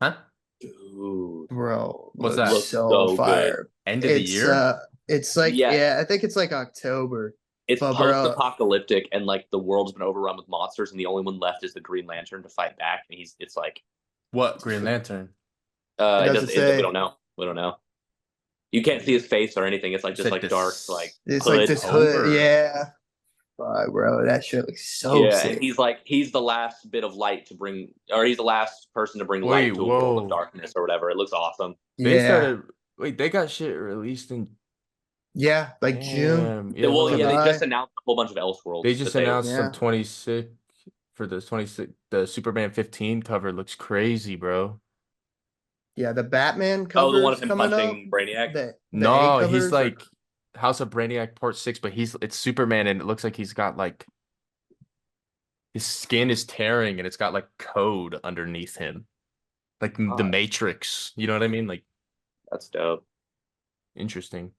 Huh? Dude. Bro, what's that? So fire. End of the year? It's like I think it's like October. It's post-apocalyptic, and like the world's been overrun with monsters, and the only one left is the Green Lantern to fight back. And it's like, what Green Lantern? We don't know. We don't know. You can't see his face or anything. It's like just like dark, like it's like this hood. Yeah. Bro, that shit looks so sick. And he's the last bit of light to bring, or he's the last person to bring light to a world of darkness or whatever. It looks awesome. They got shit released in June. Yeah, they just announced a whole bunch of Elseworlds. They just announced some 26 for the 26. The Superman 15 cover looks crazy, bro. Yeah, the Batman cover. Oh, the one of him punching Brainiac. No, he's like House of Brainiac Part 6, but it's Superman, and it looks like he's got like his skin is tearing, and it's got like code underneath him, like the Matrix. You know what I mean? Like that's dope. Interesting.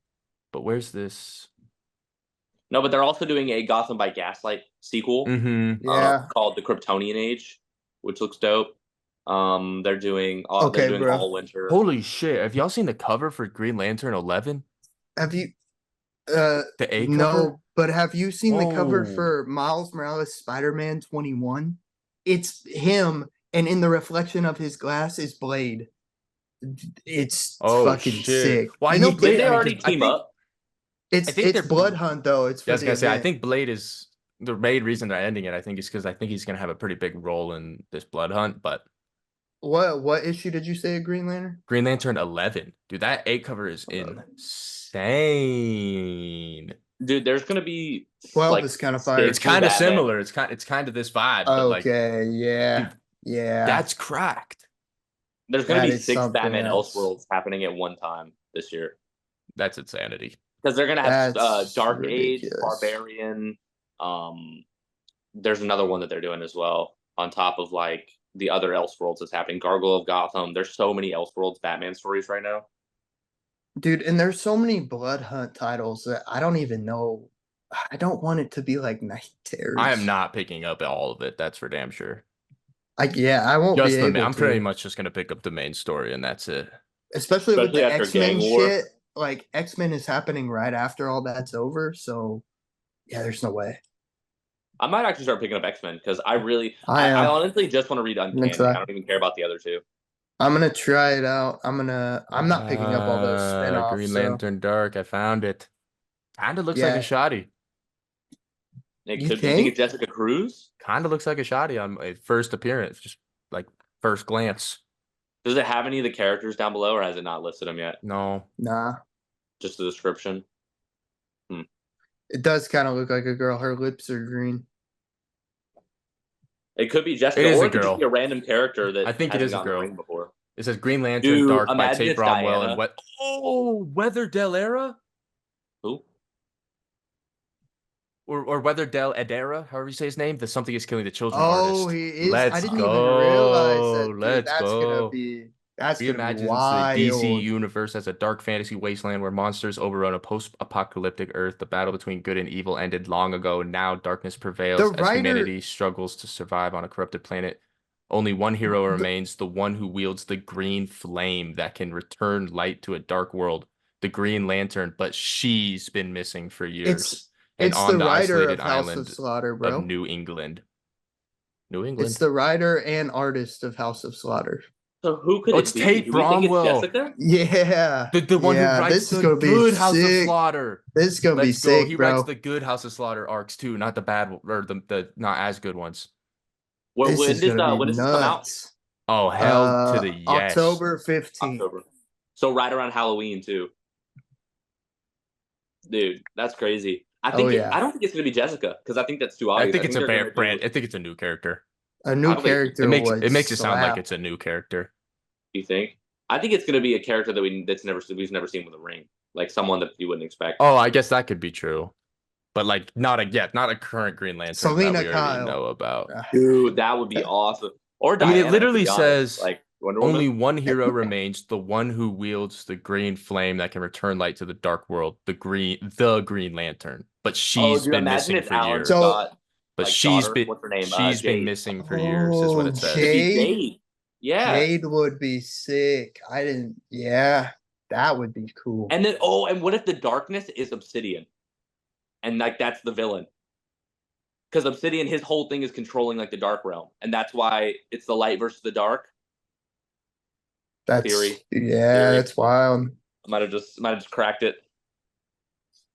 But where's this? No, but they're also doing a Gotham by Gaslight sequel. Called The Kryptonian Age, which looks dope. They're doing all winter. Holy shit! Have y'all seen the cover for Green Lantern 11? Have you? The A cover? No, but have you seen the cover for Miles Morales Spider-Man 21? It's him, and in the reflection of his glass is Blade. It's fucking sick. Well, I know Blade. They already team up. It's Blood Hunt though. It's. I was gonna say. I think Blade is the main reason they're ending it. I think is because I think he's gonna have a pretty big role in this Blood Hunt. But what issue did you say of Green Lantern? Green Lantern 11, dude. That A cover is insane. Dude, there's gonna be 12 is kind of fire. It's kind of similar. It's kind of this vibe. Okay, dude, that's cracked. There's gonna be 6 Batman Elseworlds happening at one time this year. That's insanity. Because they're gonna have Dark Age, Barbarian. There's another one that they're doing as well on top of like the other Elseworlds that's happening. Gargoyle of Gotham. There's so many Elseworlds Batman stories right now. Dude, and there's so many Blood Hunt titles that I don't even know. I don't want it to be like Night Terrors. I am not picking up all of it. That's for damn sure. I won't I'm pretty much just gonna pick up the main story, and that's it. Especially with the X-Men shit. like X-Men is happening right after all that's over, so yeah, there's no way. I might actually start picking up X-Men because I I honestly just want to read Uncanny. I don't even care about the other two. I'm gonna try it out. I'm not picking up all those spinoffs. Green Lantern Dark. I found it. Kind of looks like a shoddy. It could be. You think it's Jessica Cruz? Kind of looks like a shoddy on a first appearance, just like first glance. Does it have any of the characters down below, or has it not listed them yet? No. Nah. Just the description. It does kind of look like a girl. Her lips are green. It could be Jessica, or it could just be a random character that I think it is a girl before. It says Green Lantern Dark by Tate Bromwell and what? Oh, Weather Delera? Who? Or Weather Del Edera, however you say his name. The Something Is Killing the Children artist. Oh, he is. Let's I didn't go. even realize that. Dude, Let's go. That's gonna be Reimagines wild. the DC universe as a dark fantasy wasteland where monsters overrun a post-apocalyptic Earth. The battle between good and evil ended long ago. Now darkness prevails as humanity struggles to survive on a corrupted planet. Only one hero remains, the one who wields the green flame that can return light to a dark world. The Green Lantern, but she's been missing for years. It's on the the writer isolated of House island of Slaughter, bro. of New England. New England. It's the writer and artist of House of Slaughter. So who could it's Tate Bromwell. Yeah. The one who writes the good House of Slaughter. This is gonna be sick, He bro. writes the good House of Slaughter arcs too, not the bad or the not as good ones. When does this come out? Oh, hell to the yes. October 15th. So right around Halloween too. Dude, that's crazy. I don't think it's gonna be Jessica because I think that's too obvious. I think it's a brand. I think it's a new character. A new character. It makes it sound like it's a new character. You think? I think it's gonna be a character that we've never seen with a ring, like someone that you wouldn't expect. Oh, I guess that could be true, but like not a current Green Lantern Selena that we already know about. Dude, that would be awesome. Or Diana, I mean, it literally says like only one hero remains, the one who wields the green flame that can return light to the dark world, the Green Lantern. But she's been missing for years. But she's been missing for years, is what it says. Jade? Yeah. Jade would be sick. That would be cool. And then and what if the darkness is Obsidian? And like that's the villain. Because Obsidian, his whole thing is controlling like the dark realm. And that's why it's the light versus the dark. That's theory. Yeah, that's wild. I might have just cracked it.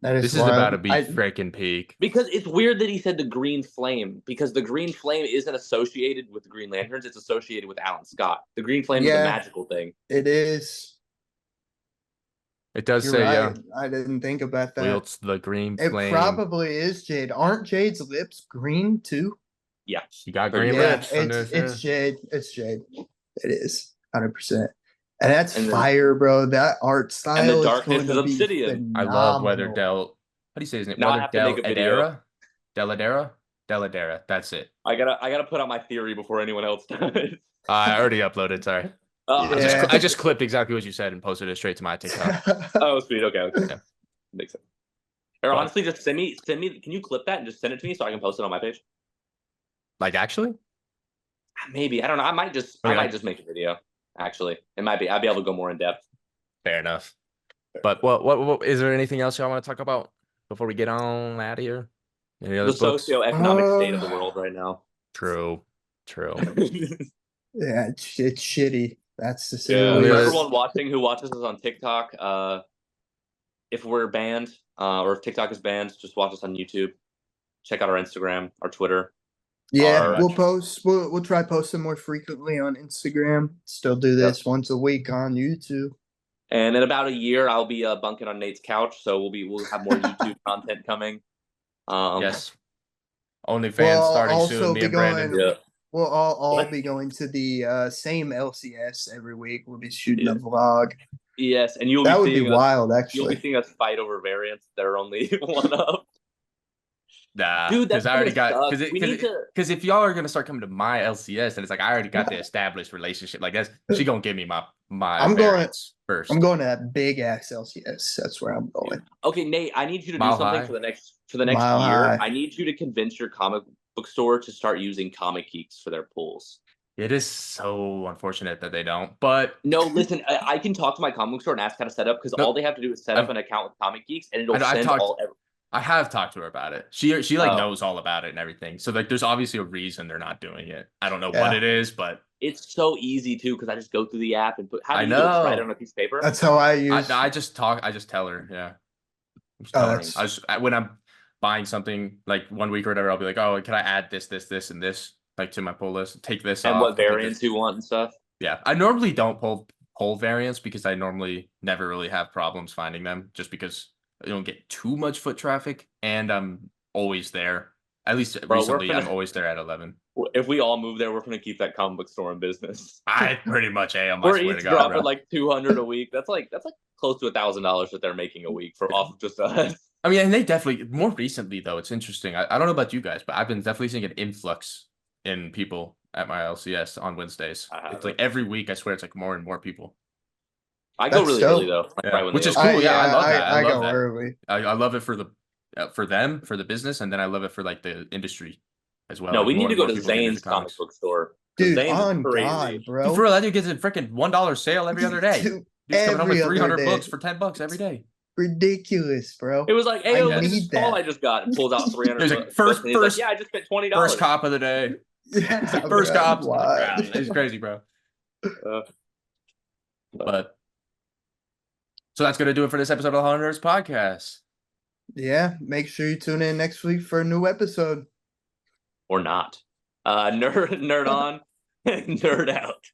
This is about to be freaking peak. Because it's weird that he said the green flame, because the green flame isn't associated with the Green Lanterns, it's associated with Alan Scott. The green flame is a magical thing. It is. It does say, right. I didn't think about that. Wields the green flame. It probably is Jade. Aren't Jade's lips green too? Yeah. She got green lips. It's Jade. It's Jade. It is 100%. And that's fire, bro. That art style. And the darkness is Obsidian. I love Weather Del. How do you say his name? Weather Del Edera? Deladera. That's it. I gotta put out my theory before anyone else does. I already uploaded. Sorry. I just clipped exactly what you said and posted it straight to my TikTok. Oh, sweet. Okay. Yeah. Makes sense. Or honestly, just send me. Can you clip that and just send it to me so I can post it on my page? Like actually? Maybe. I don't know. I might just make a video. Actually, it might be. I'll be able to go more in depth. Fair enough. But what is there anything else y'all want to talk about before we get on out of here? Any other books? Socioeconomic state of the world right now. True. Yeah, it's shitty. That's the same. Yeah, everyone who watches us on TikTok, if we're banned, or if TikTok is banned, just watch us on YouTube. Check out our Instagram, our Twitter. Yeah, we'll post. We'll try posting more frequently on Instagram. Still do this once a week on YouTube. And in about a year, I'll be bunking on Nate's couch, so we'll have more YouTube content coming. Yes. OnlyFans starting soon. Me and Brandon. Yeah. We'll all be going to the same LCS every week. We'll be shooting a vlog. Yes, and that would be wild. Actually, you'll be seeing us fight over variants that are only one up. Nah, dude, that's I already got because if y'all are gonna start coming to my LCS, and it's like I already got the established relationship. Like she gonna give me my. I'm going first. I'm going to that big ass LCS. That's where I'm going. Okay, Nate, I need you to do something for the next year. I need you to convince your comic book store to start using Comic Geeks for their pools. It is so unfortunate that they don't. But no, listen, I can talk to my comic book store and ask how to set up because all they have to do is set up an account with Comic Geeks and it'll send all. I have talked to her about it. She like knows all about it and everything. So like, there's obviously a reason they're not doing it. I don't know what it is, but it's so easy too because I just go through the app and put. How do you do it? Write it on a piece of paper? That's how I use. I just talk. I just tell her. Yeah. When I'm buying something like 1 week or whatever, I'll be like, oh, can I add this, and this like to my pull list? Take this and off. What variants you want and stuff. Yeah, I normally don't pull variants because I normally never really have problems finding them, just because I don't get too much foot traffic, and I'm always there. At least recently, I'm always there at 11. If we all move there, we're gonna keep that comic book store in business. I pretty much am. We're each dropping like $200 a week. That's like close to $1,000 that they're making a week off of just us. I mean, and they definitely more recently though. It's interesting. I don't know about you guys, but I've been definitely seeing an influx in people at my LCS on Wednesdays. It's like every week. I swear, it's like more and more people. I go really early though, which is cool. Yeah, I love that. I love that. Early. I love it for them, for the business, and then I love it for like the industry as well. No, we need to go to Zane's comic book store. Dude, on God, bro. Dude, for real, that dude gets a freaking $1 sale every other day. Dude, he's coming home with 300 books for $10 every day. Ridiculous, bro. It was like, hey, this is all I just got. And pulls out 300 like, first, yeah, I just spent $20. First cop of the day. Yeah, like, first cop. It's crazy, bro. But so that's gonna do it for this episode of the Hunters Podcast. Yeah, make sure you tune in next week for a new episode. Or not. Nerd on, nerd out.